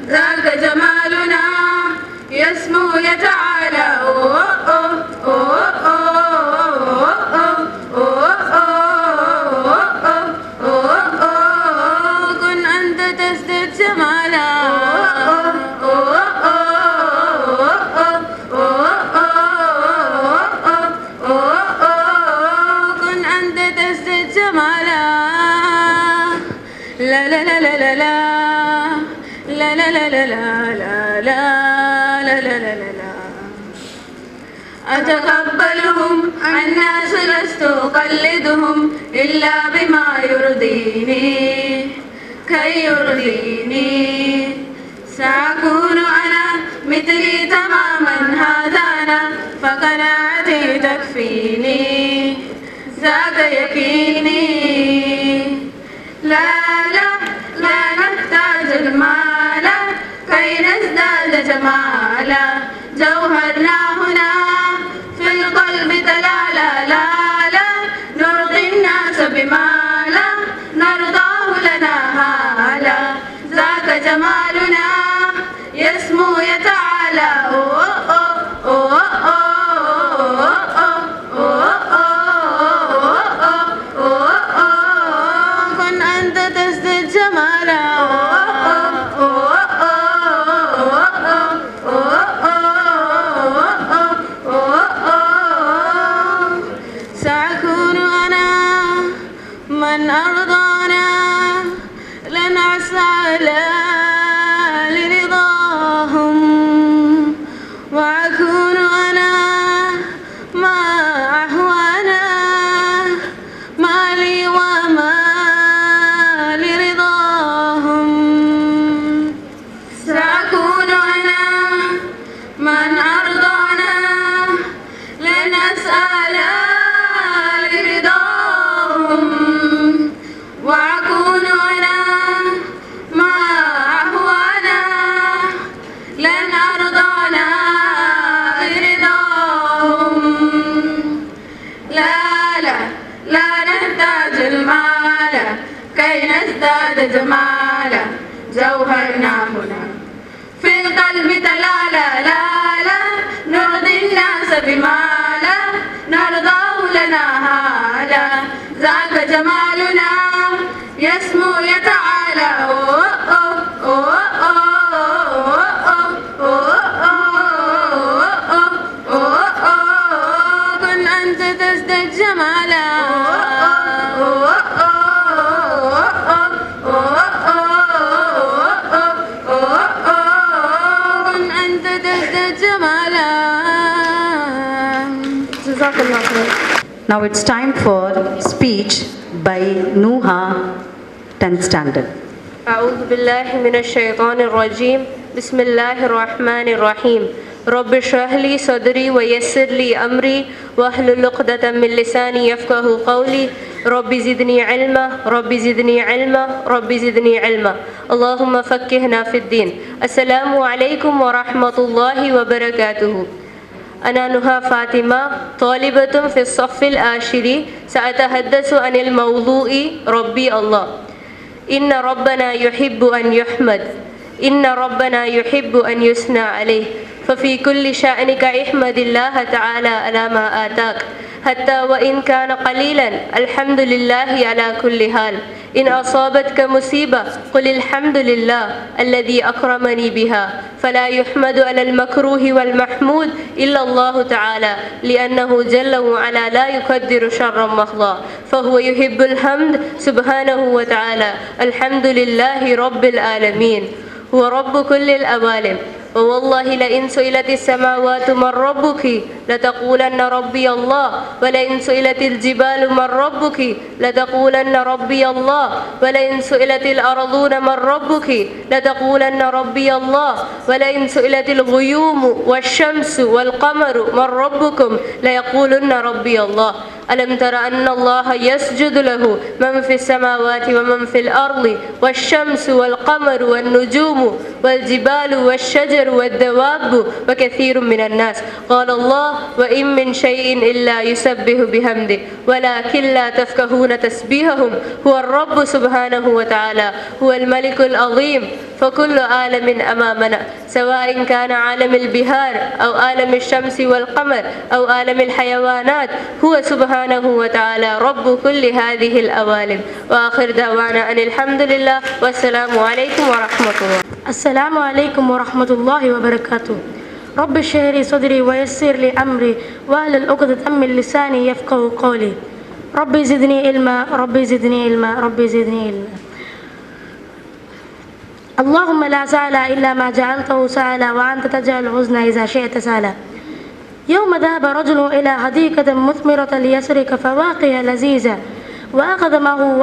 ذاك جمالنا يسمو يتعالى كن أنت تزدد جمالا كن أنت تزدد جمالا لا لا لا لا لا لا لا لا لا لا لا لا لا لا لا لا أتقبلهم الناس لست أقلدهم إلا بما يرضيني كي يرضيني سأكون أنا مثلي تماما هذا أنا فقناعتي تكفيني ذاك يكيني لا لا لا نحتاج المال كي نزداد جمالا جوهرنا هنا في القلب تلالا لا لا نرضي الناس بما لا نرضاه لنا هالا ذاك جمالنا يسمو يتعالى كن أنت تزدد جمالا سأكون أنا من أرضانا لن أسعى لرضاهم وأكون أنا ما أهوانا ما لي وما لرضاهم سأكون أنا من أرضانا لن أسأل لرضاهم وأكون أنا ما أهوانا لن أرضانا برضاهم لا لا لا نحتاج المال كي نزداد جمالا جوهرنا هنا في القلب تلالا لا لا نرضي الناس بما لا نرضاه لنا هالا ذاك جمالنا يسمو يتعالى كن أنت تزداد جمالا Now it's time for speech by Nuha, 10th standard. أعوذ بالله من الشيطان الرجيم بسم الله الرحمن الرحيم رب اشرح لي صدري ويسر لي أمري واحلل عقدة من لساني يفقهوا قولي رب زدني علما رب زدني علما رب زدني علما اللهم فقهنا في الدين. السلام عليكم ورحمة الله وبركاته. أنا نهى فاطمة طالبة في الصف العاشر. سأتحدث عن الموضوع ربي الله. إن ربنا يحب أن يحمد إن ربنا يحب أن يثنى عليه ففي كل شأنك احمد الله تعالى على ما آتاك حتى وإن كان قليلا الحمد لله على كل حال. إن أصابتك مصيبة قل الحمد لله الذي أكرمني بها فلا يحمد على المكروه والمحمود إلا الله تعالى لأنه جل وعلا لا يقدر شرا محضا فهو يحب الحمد سبحانه وتعالى. الحمد لله رب العالمين هو رب كل الأوالم. ووالله لئن سئلت السماوات من ربك لتقولن ربي الله ولئن سئلت الجبال من ربك لتقولن ربي الله ولئن سئلت الأرضون من ربك لتقولن ربي الله ولئن سئلت الغيوم والشمس والقمر من ربكم ليقولن ربي الله. ألم تر أن الله يسجد له من في السماوات ومن في الأرض والشمس والقمر والنجوم والجبال والشجر والدواب وكثير من الناس. قال الله وإن من شيء إلا يسبح بحمده ولكن لا تفقهون تسبيحهم هو الرب سبحانه وتعالى هو الملك العظيم. فكل عالم أمامنا سواء كان عالم البحار أو عالم الشمس والقمر أو عالم الحيوانات هو سبحانه وتعالى رب كل هذه العوالم. وآخر دعوانا أن الحمد لله والسلام عليكم ورحمة الله. السلام عليكم ورحمة الله وبركاته. رب اشرح لي صدري ويسر لي أمري واحلل عقدة من لساني يفقهوا قولي رب زدني علما رب زدني علما رب زدني علما. اللهم لا سهل إلا ما جعلته سهلا وأنت تجعل الحزن إذا شئت سهلا. يوم ذهب رجل إلى حديقة مثمرة ليسرق فواقع لذيذة وأخذ معه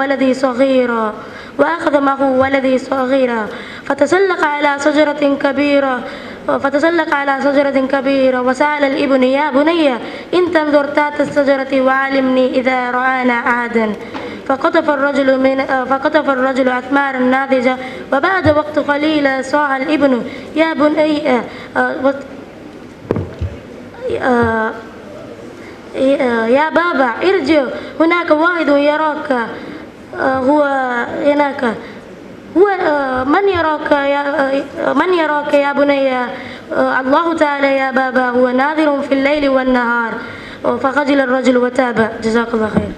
ولدي صغيرا فتسلق على شجرة كبيرة وسأل الابن يا بني إن تنظر تحت الشجرة وعلمني إذا رآنا عادا. فقطف الرجل أثمار الناضجة وبعد وقت قليل صاح الابن يا بني يا بابا ارجع هناك واحد يراك من يراك يا بني الله تعالى يا بابا هو ناظر في الليل والنهار. فخجل الرجل وتاب. جزاك الله خير.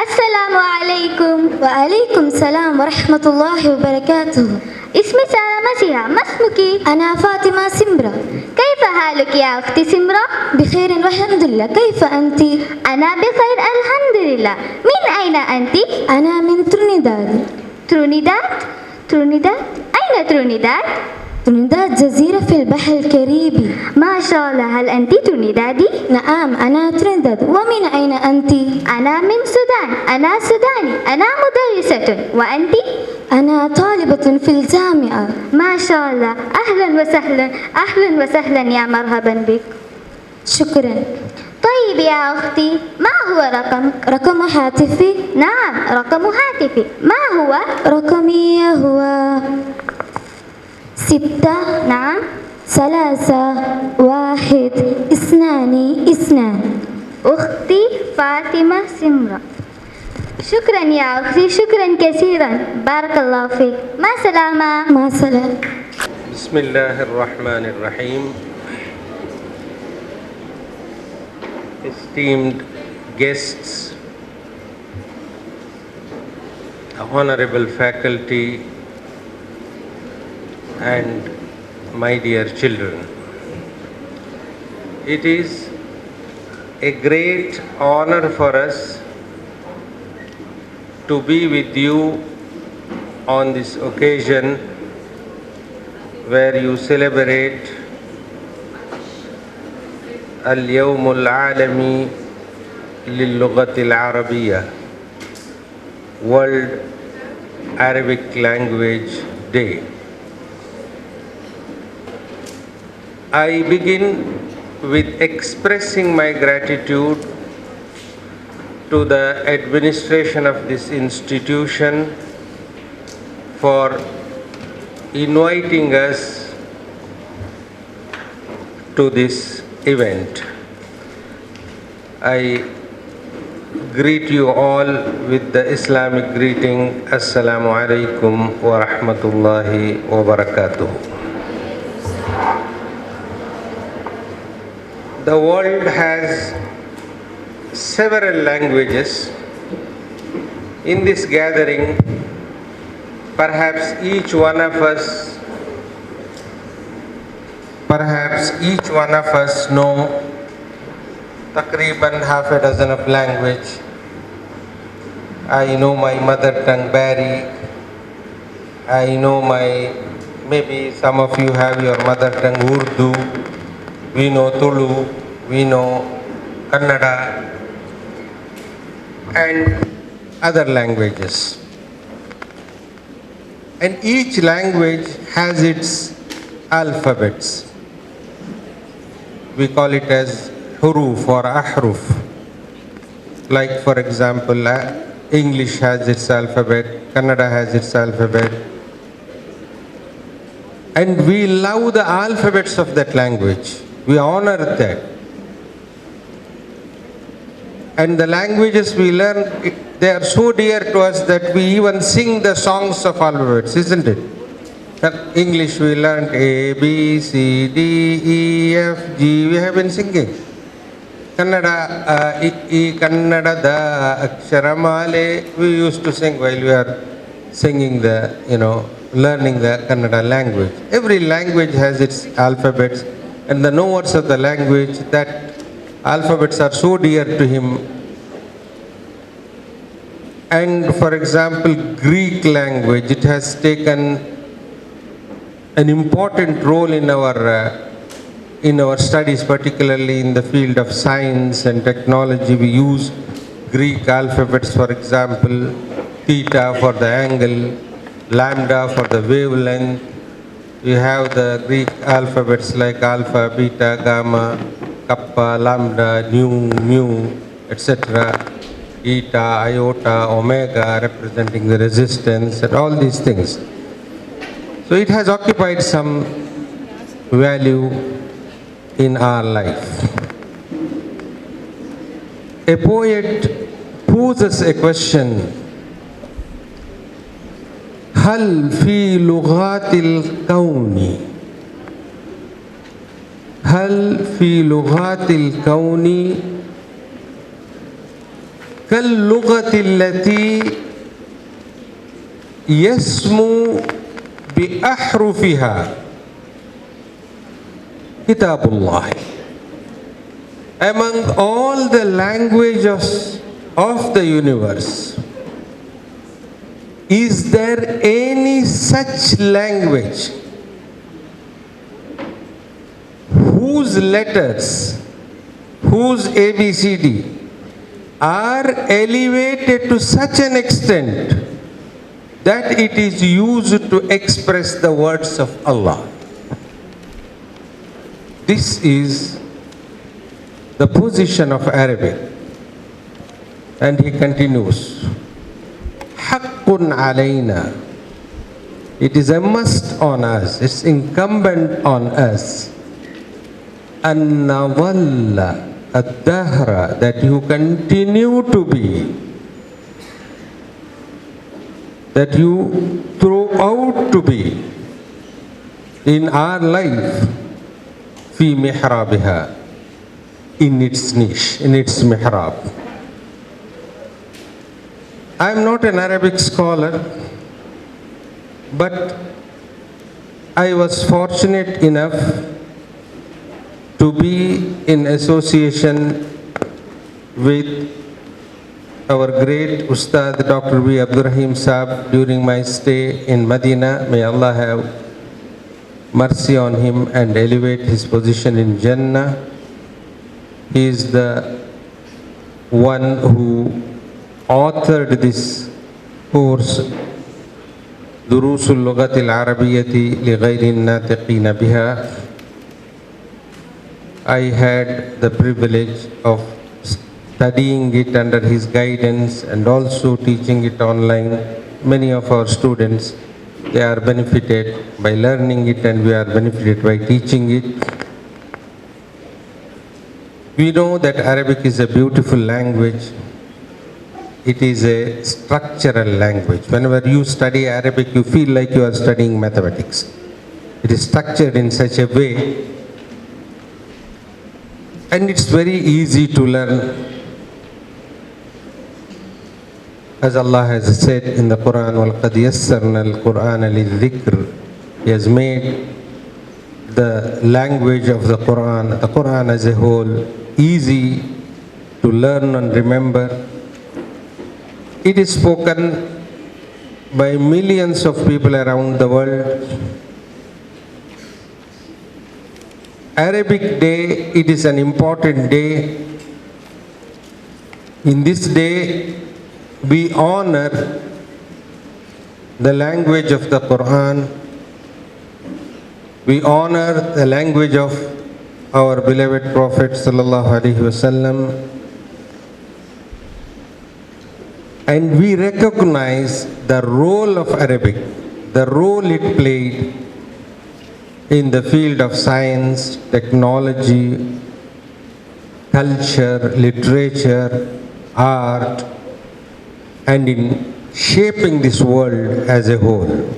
السلام عليكم. وعليكم السلام ورحمة الله وبركاته. اسمي سلامتها. ما اسمك؟ أنا فاطمة سمرة. كيف حالك يا أختي سمرة؟ بخير والحمد لله. كيف أنت؟ أنا بخير الحمد لله. من أين أنت؟ أنا من ترينيداد. ترينيداد؟ أين ترينيداد؟ ترينيداد جزيرة في البحر الكاريبي. ما شاء الله. هل أنت ترينيدادي؟ نعم أنا ترينيداد. ومن أين أنت؟ أنا من السودان. أنا سوداني. أنا مدرسة. وأنت؟ أنا طالبة في الجامعة. ما شاء الله. أهلا وسهلا أهلا وسهلا يا مرحبا بك. شكرا. طيب يا أختي ما هو رقمك؟ رقم هاتفي؟ نعم رقم هاتفي. ما هو؟ رقمي هو 6 نعم 3 1 2. أختي فاطمة سمرة. شكرا يا أختي شكرا كثيرا. بارك الله فيك. مع السلامة. مع السلامة. بسم الله الرحمن الرحيم. Esteemed guests, honorable faculty and my dear children, it is a great honor for us to be with you on this occasion where you celebrate اليوم العالمي للغة العربية World Arabic Language Day. I begin with expressing my gratitude to the administration of this institution for inviting us to this event. I greet you all with the Islamic greeting, Assalamu alaikum wa rahmatullahi wa barakatuh. The world has several languages. In this gathering, perhaps each one of us know takriban half a dozen of language. I know my mother tongue Bari. I know maybe some of you have your mother tongue Urdu. We know Tulu. We know Kannada and other languages. And each language has its alphabets. We call it as huruf or ahruf. Like for example, English has its alphabet, Kannada has its alphabet. And we love the alphabets of that language. We honor that. And the languages we learn, they are so dear to us that we even sing the songs of alphabets, isn't it? English we learned A, B, C, D, E, F, G. We have been singing. Kannada, Kannada, da, Aksharamale, we used to sing while we are singing learning the Kannada language. Every language has its alphabets, and the knowers of the language, that alphabets are so dear to him. And for example, Greek language, it has taken an important role in our studies, particularly in the field of science and technology. We use Greek alphabets, for example, theta for the angle, lambda for the wavelength. We have the Greek alphabets like alpha, beta, gamma, kappa, lambda, nu, mu, etc. Eta, iota, omega, representing the resistance, and all these things. So it has occupied some value in our life. A poet poses a question: هل في لغات الكون كاللغة التي يسمو بأحرفها كتاب الله? Among all the languages of the universe, is there any such language whose letters, whose ABCD are elevated to such an extent that it is used to express the words of Allah? This is the position of Arabic. And he continues, Haqqun alayna. It is a must on us, it's incumbent on us, an nawalla ad-dahra, that you continue to be, that you throughout to be in our life, fi mihrabiha, in its niche, in its mihrab. I am not an Arabic scholar, but I was fortunate enough to be in association with our great Ustad Dr. B. Abdurrahim Saab during my stay in Medina. May Allah have mercy on him and elevate his position in Jannah. He is the one who authored this course, دروس اللغة العربية لغير الناطقين بها. I had the privilege of studying it under his guidance and also teaching it online. Many of our students, they are benefited by learning it, and we are benefited by teaching it. We know that Arabic is a beautiful language. It is a structural language. Whenever you study Arabic, you feel like you are studying mathematics. It is structured in such a way, and it's very easy to learn. As Allah has said in the Quran, وَلَقَدْ يَسَّرْنَا الْقُرْآنَ لِلذِّكْرِ. He has made the language of the Quran as a whole, easy to learn and remember. It is spoken by millions of people around the world. Arabic Day, it is an important day. In this day, we honor the language of the Quran. We honor the language of our beloved Prophet sallallahu alaihi wasallam, and we recognize the role of Arabic, the role it played in the field of science, technology, culture, literature, art, and in shaping this world as a whole.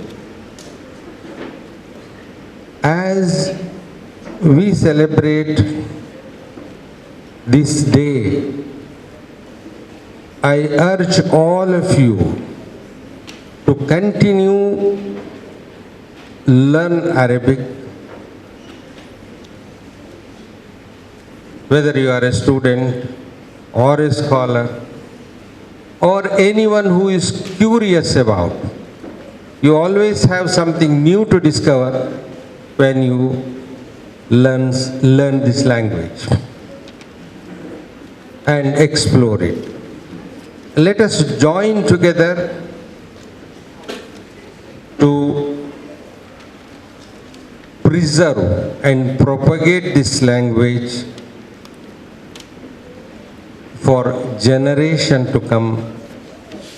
As we celebrate this day, I urge all of you to continue learn Arabic, whether you are a student or a scholar or anyone who is curious about. You always have something new to discover when you learn this language and explore it. Let us join together to preserve and propagate this language for generation to come,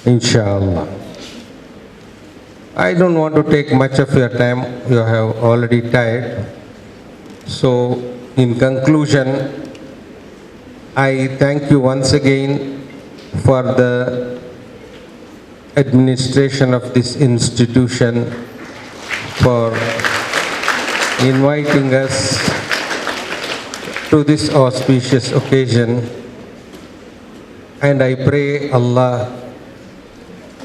inshallah. I don't want to take much of your time. You have already tired. So, in conclusion, I thank you once again for the administration of this institution, for inviting us to this auspicious occasion. And I pray Allah,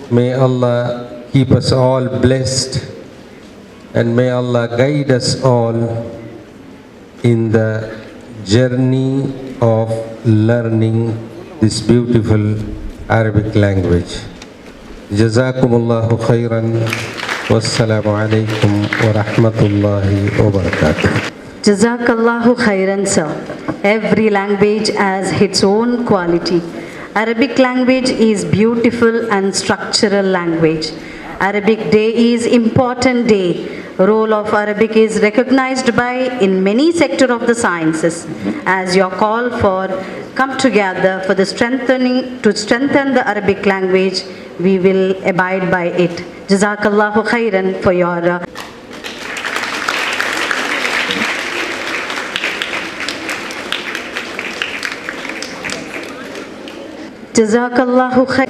may Allah keep us all blessed, and may Allah guide us all in the journey of learning this beautiful Arabic language. Jazakumullahu khairan. Wassalamu alaikum wa rahmatullahi wa barakatuh. Jazakallahu khairan, sir. Every language has its own quality. Arabic language is beautiful and structural language. Arabic Day is important day. Role of Arabic is recognized by in many sectors of the sciences. As your call for come together for the strengthen the Arabic language, we will abide by it. Jazakallahu khairan for your Jazakallahu khair.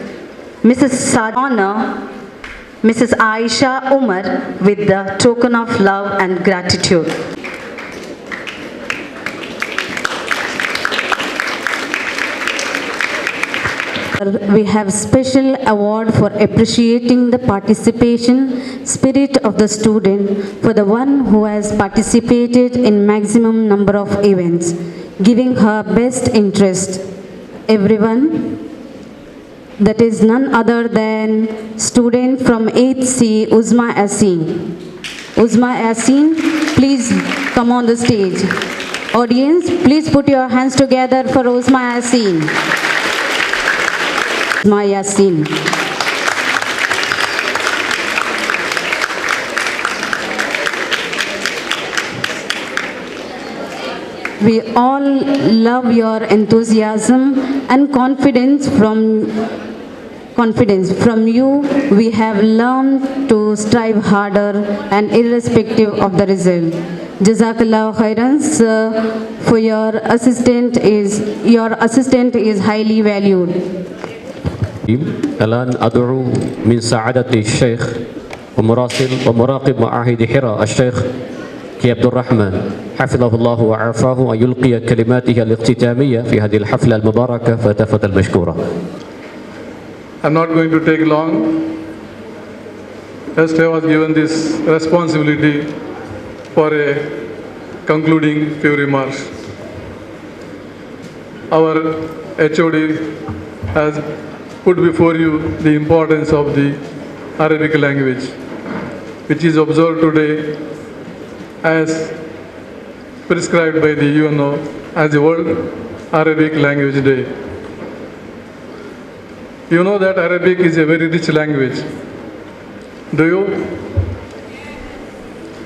Mrs. Sadana, Mrs. Aisha Umar with the token of love and gratitude. We have special award for appreciating the participation spirit of the student for the one who has participated in maximum number of events, giving her best interest. Everyone, that is none other than student from 8th C, Uzma Yasin. Uzma Yasin, please come on the stage. Audience, please put your hands together for Uzma Yasin. Maya Sin. We all love your enthusiasm and confidence from you. We have learned to strive harder and irrespective of the result. Jazakallah khairan, sir, for your assistant is highly valued. الآن أدعو من سعادة الشيخ ومراسل ومراقب معاهد حراء الشيخ كي عبد الرحمن حفظه الله وعافاه أن يلقي كلماته الاختتامية في هذه الحفلة المباركة، فتفضل مشكورا. I'm not going to take long. Just I was given this responsibility for a concluding few remarks. Our HOD has put before you the importance of the Arabic language, which is observed today as prescribed by the UNO as the World Arabic Language Day. You know that Arabic is a very rich language. Do you?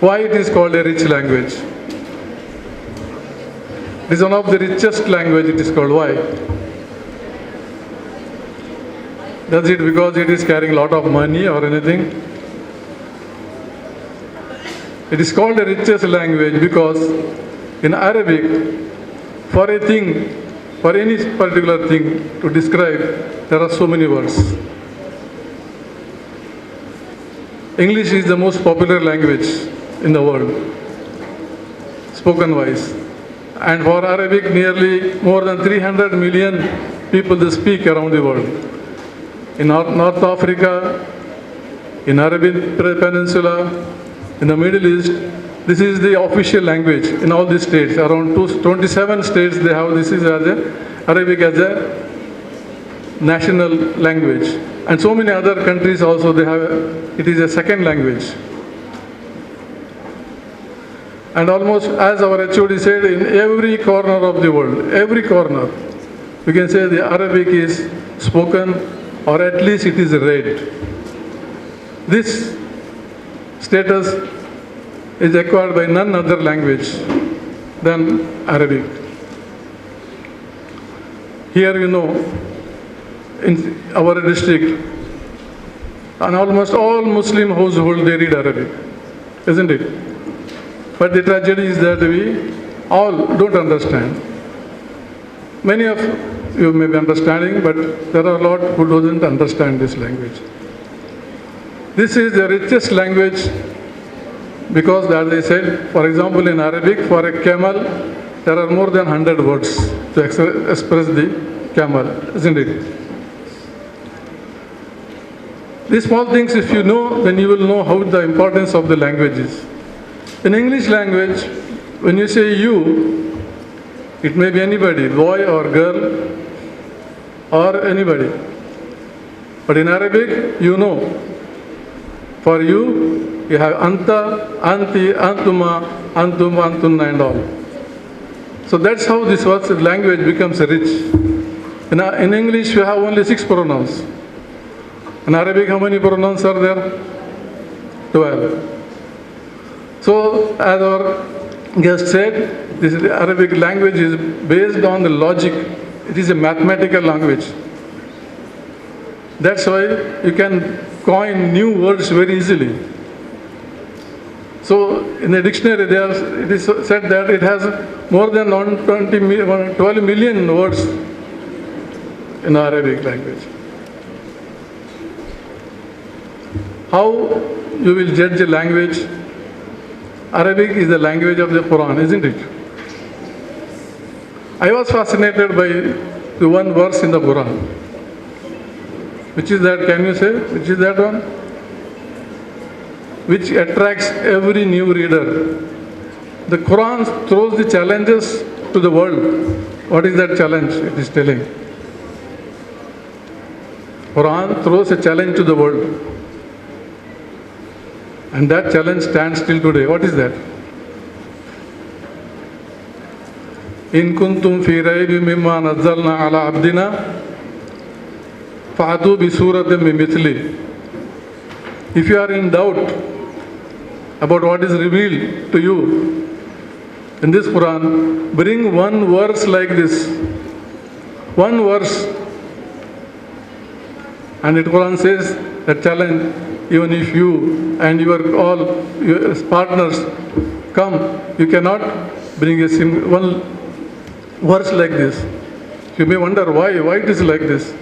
Why it is called a rich language? It is one of the richest language it is called. Why? Does it because it is carrying a lot of money or anything? It is called the richest language because in Arabic, for a thing, for any particular thing to describe, there are so many words. English is the most popular language in the world, spoken wise. And for Arabic, nearly more than 300 million people they speak around the world. In North Africa, in Arabian Peninsula, in the Middle East, this is the official language in all these states. Around 27 states they have this is as Arabic as a national language. And so many other countries also they have it is a second language. And almost as our HOD said, in every corner of the world, every corner, we can say the Arabic is spoken or at least it is read. This status is acquired by none other language than Arabic. Here you know, in our district, and almost all Muslim households they read Arabic, isn't it? But the tragedy is that we all don't understand. Many of you may be understanding, but there are a lot who don't understand this language. This is the richest language because, as I said, for example, in Arabic, for a camel, there are more than 100 words to express the camel, isn't it? These small things, if you know, then you will know how the importance of the language is. In English language, when you say you, it may be anybody, boy or girl, or anybody. But in Arabic, you know. For you, you have anta, anti, antuma, antum, antunna and all. So that's how this language becomes rich. In English, you have only 6 pronouns. In Arabic, how many pronouns are there? 12. So, as our guest said, this Arabic language is based on the logic. It is a mathematical language. That's why you can coin new words very easily. So, in the dictionary, it is said that it has more than 12 million words in Arabic language. How you will judge a language? Arabic is the language of the Quran, isn't it? I was fascinated by the one verse in the Quran. Which is that? Can you say? Which is that one? Which attracts every new reader. The Quran throws the challenges to the world. What is that challenge it is telling? Quran throws a challenge to the world. And that challenge stands till today. What is that? In kuntum fi raybin mimma nazzalna ala abdina فَأَتُوا بِسُورَةٍ مِّن مِثْلِهِ. If you are in doubt about what is revealed to you in this Quran, bring one verse like this. One verse. And the Quran says that challenge, even if you and your partners come, you cannot bring one verse like this. You may wonder why it is like this.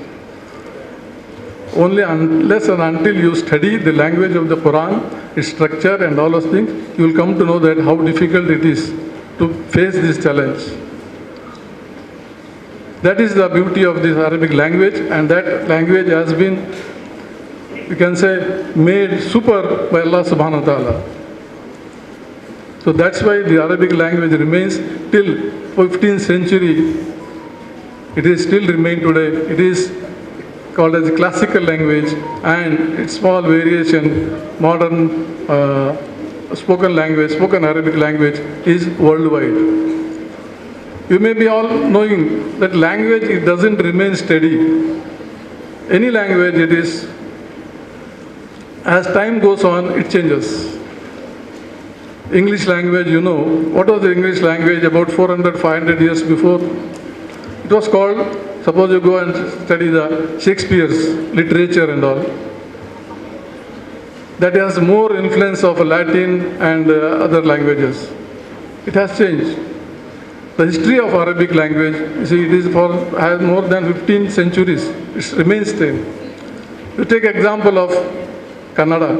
Only unless and until you study the language of the Quran, its structure and all those things, you will come to know that how difficult it is to face this challenge. That is the beauty of this Arabic language, and that language has been, you can say, made super by Allah subhanahu wa ta'ala. So that's why the Arabic language remains till 15th century. It is still remain today. It is called as classical language, and its small variation, modern spoken Arabic language is worldwide. You may be all knowing that language, it doesn't remain steady. Any language, it is, as time goes on, it changes. English language, you know, what was the English language about 400, 500 years before? It was called, suppose you go and study the Shakespeare's literature and all. That has more influence of Latin and other languages. It has changed. The history of Arabic language, you see, has more than 15 centuries. It remains same. You take example of Kannada.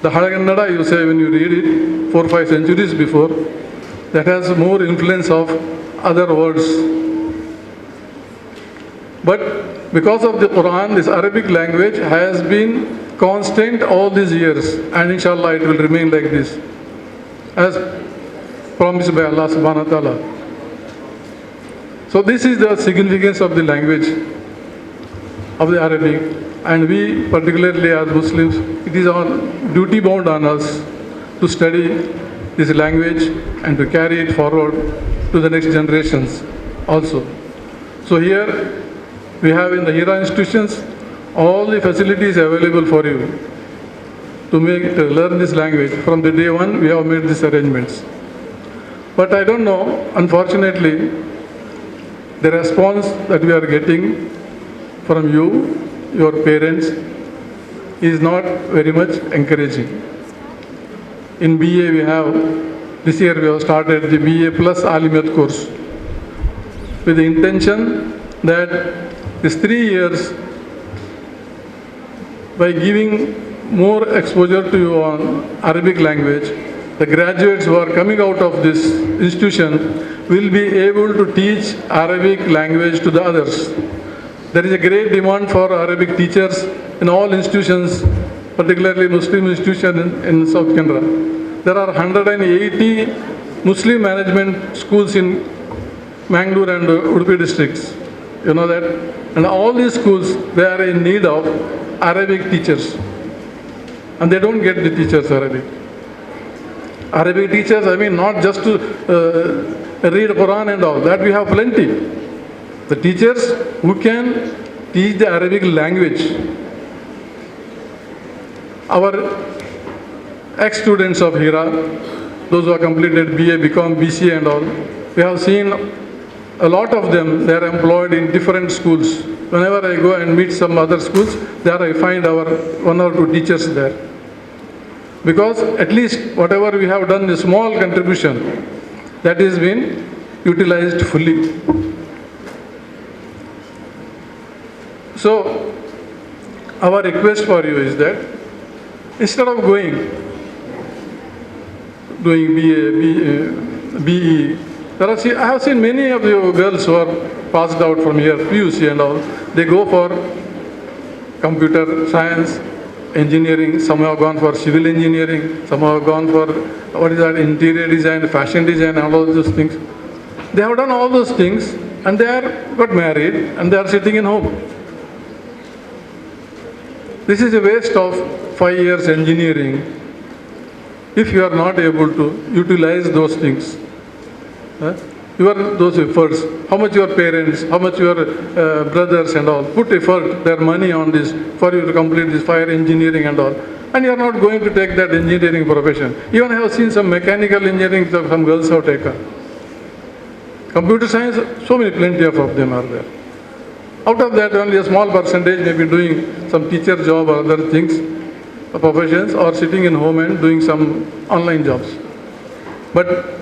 The Kannada, you say, when you read it 4 or 5 centuries before, that has more influence of other words. But because of the Quran, this Arabic language has been constant all these years, and inshallah it will remain like this, as promised by Allah subhanahu wa ta'ala. So this is the significance of the language of the Arabic, and we, particularly as Muslims, it is on duty bound on us to study this language and to carry it forward to the next generations also. So here we have in the HIRA institutions all the facilities available for you to learn this language. From the day one we have made these arrangements. But I don't know, unfortunately, the response that we are getting from you, your parents, is not very much encouraging. In BA we have, this year we have started the BA plus Alimiyat course with the intention that these 3 years, by giving more exposure to you on Arabic language, the graduates who are coming out of this institution will be able to teach Arabic language to the others. There is a great demand for Arabic teachers in all institutions, particularly Muslim institutions in South Canara. There are 180 Muslim management schools in Mangalore and Udupi districts. You know that? And all these schools, they are in need of Arabic teachers. And they don't get the teachers Arabic. Arabic teachers, I mean, not just to read Quran and all, that we have plenty. The teachers who can teach the Arabic language. Our ex-students of HIRA, those who have completed BA, BCom, BCA and all, we have seen a lot of them, they are employed in different schools. Whenever I go and meet some other schools, there I find our 1 or 2 teachers there. Because at least whatever we have done, a small contribution, that has been utilized fully. So, our request for you is that instead of doing BA, BE, I have seen many of you girls who are passed out from here, PUC and all, they go for computer science, engineering, some have gone for civil engineering, some have gone for, interior design, fashion design, and all those things. They have done all those things and they are got married and they are sitting in home. This is a waste of 5 years engineering if you are not able to utilize those things. those efforts, how much your parents, how much your brothers and all put effort, their money on this for you to complete this fire engineering and all. And you are not going to take that engineering profession. Even I have seen some mechanical engineering, some girls have taken. Computer science, so many, plenty of them are there. Out of that, only a small percentage may be doing some teacher job or other things, professions, or sitting in home and doing some online jobs. But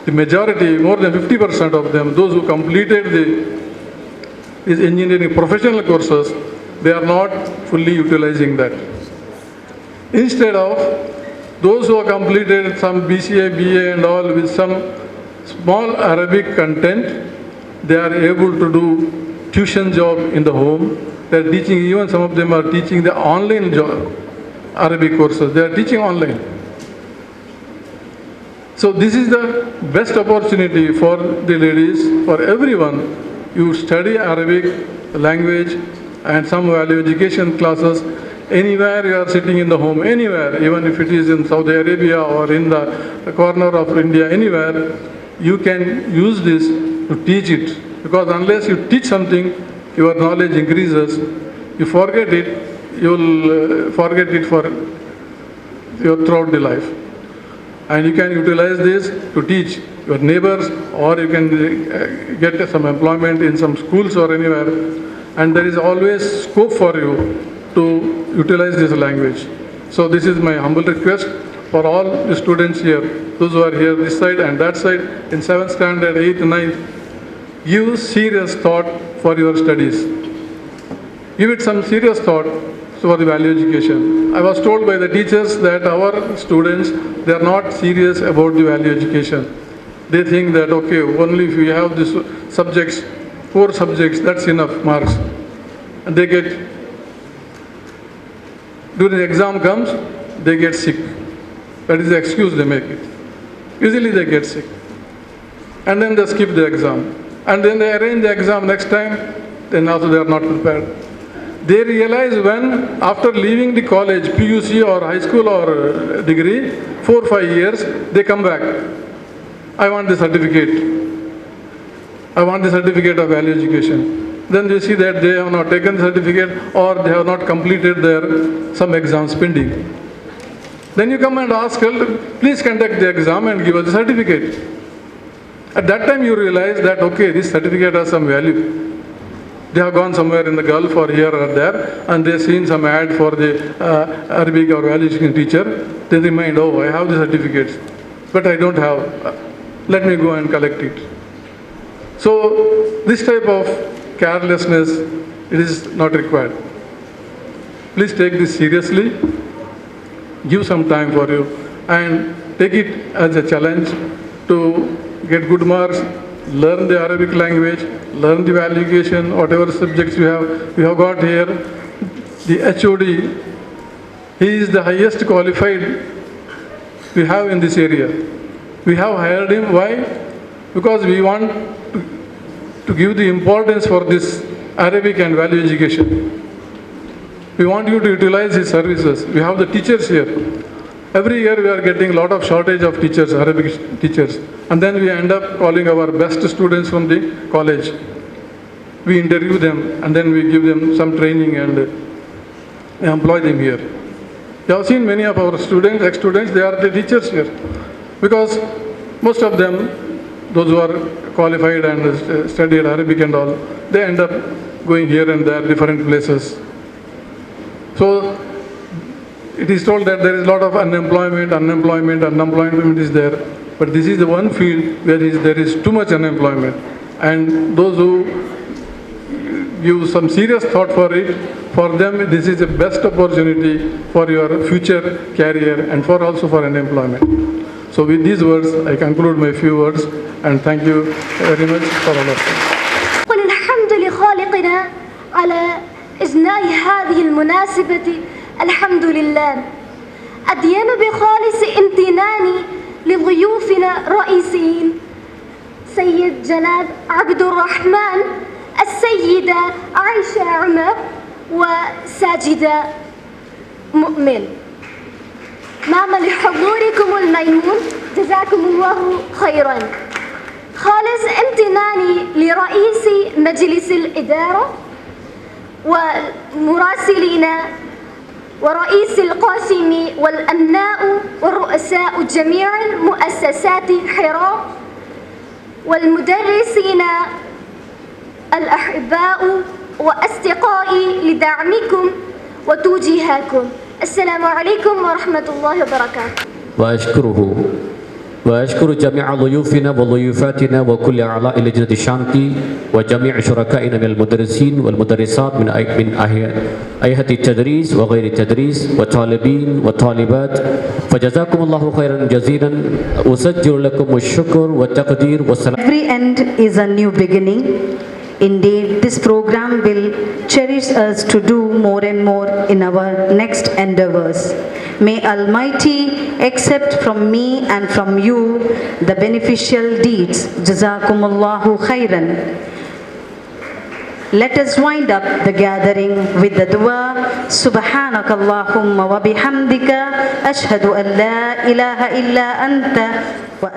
the majority, more than 50% of them, those who completed these engineering professional courses, they are not fully utilizing that. Instead of those who have completed some BCA, BA and all with some small Arabic content, they are able to do tuition job in the home. They are teaching, even some of them are teaching the online job, Arabic courses. They are teaching online. So this is the best opportunity for the ladies, for everyone. You study Arabic language and some value education classes. Anywhere you are sitting in the home, anywhere, even if it is in Saudi Arabia or in the corner of India, anywhere, you can use this to teach it. Because unless you teach something, your knowledge increases. You forget it, you will forget it for your throughout the life. And you can utilize this to teach your neighbors, or you can get some employment in some schools or anywhere. And there is always scope for you to utilize this language. So this is my humble request for all the students here, those who are here this side and that side, in 7th standard, 8th, 9th, give serious thought for your studies. Give it some serious thought for the value education. I was told by the teachers that our students, they are not serious about the value education. They think that, okay, only if we have these subjects, 4 subjects, that's enough marks. And they get, during the exam comes, they get sick. That is the excuse they make it. Usually they get sick. And then they skip the exam. And then they arrange the exam next time, then also they are not prepared. They realize when, after leaving the college, PUC or high school or degree, 4 or 5 years, they come back. I want the certificate. I want the certificate of value education. Then they see that they have not taken the certificate or they have not completed their some exams pending. Then you come and ask, please conduct the exam and give us the certificate. At that time you realize that, okay, this certificate has some value. They have gone somewhere in the Gulf or here or there and they have seen some ad for the Arabic or value education teacher. They remind, oh, I have the certificates, but I don't have. Let me go and collect it. So this type of carelessness, it is not required. Please take this seriously. Give some time for you and take it as a challenge to get good marks, learn the Arabic language, learn the value education, whatever subjects you have got here. The HOD, he is the highest qualified we have in this area. We have hired him. Why? Because we want to give the importance for this Arabic and value education. We want you to utilize his services. We have the teachers here. Every year we are getting a lot of shortage of teachers, Arabic teachers. And then we end up calling our best students from the college. We interview them and then we give them some training and employ them here. You have seen many of our students, ex-students, they are the teachers here. Because most of them, those who are qualified and studied Arabic and all, they end up going here and there, different places. So it is told that there is a lot of unemployment is there. But this is the one field where there is too much unemployment. And those who give some serious thought for it, for them this is the best opportunity for your future career and also for unemployment. So with these words, I conclude my few words and thank you very much for all of you. وللحمد لخالقنا على إجناء هذه المناسبة. الحمد لله. أدين بخالص امتناني لضيوفنا الرئيسيين سيد جناب عبد الرحمن، السيدة عائشة عمر، وساجدة مؤمن. مع لحضوركم الميمون، جزاكم الله خيرا. خالص امتناني لرئيس مجلس الإدارة ومراسلين ورئيس القاسم والأمناء والرؤساء جميع المؤسسات حراء والمدرسين الأحباء وأصدقائي لدعمكم وتوجيهكم. السلام عليكم ورحمة الله وبركاته. وأشكر جميع ضيوفنا وضيوفاتنا وكل أعضاء لجنة الشانتي وجميع شركائنا من المدرسين والمدرسات من هيئة التدريس وغير التدريس والطالبين والطالبات، فجزاكم الله خيرا جزيلا. أسجل لكم الشكر والتقدير والسلام. Every end is a new beginning. Indeed, this program will cherish us to do more and more in our next endeavors. May Almighty accept from me and from you the beneficial deeds. Jazakumullahu khairan. Let us wind up the gathering with the dua. Subhanakallahumma wa bihamdika ashhadu an la ilaha illa anta wa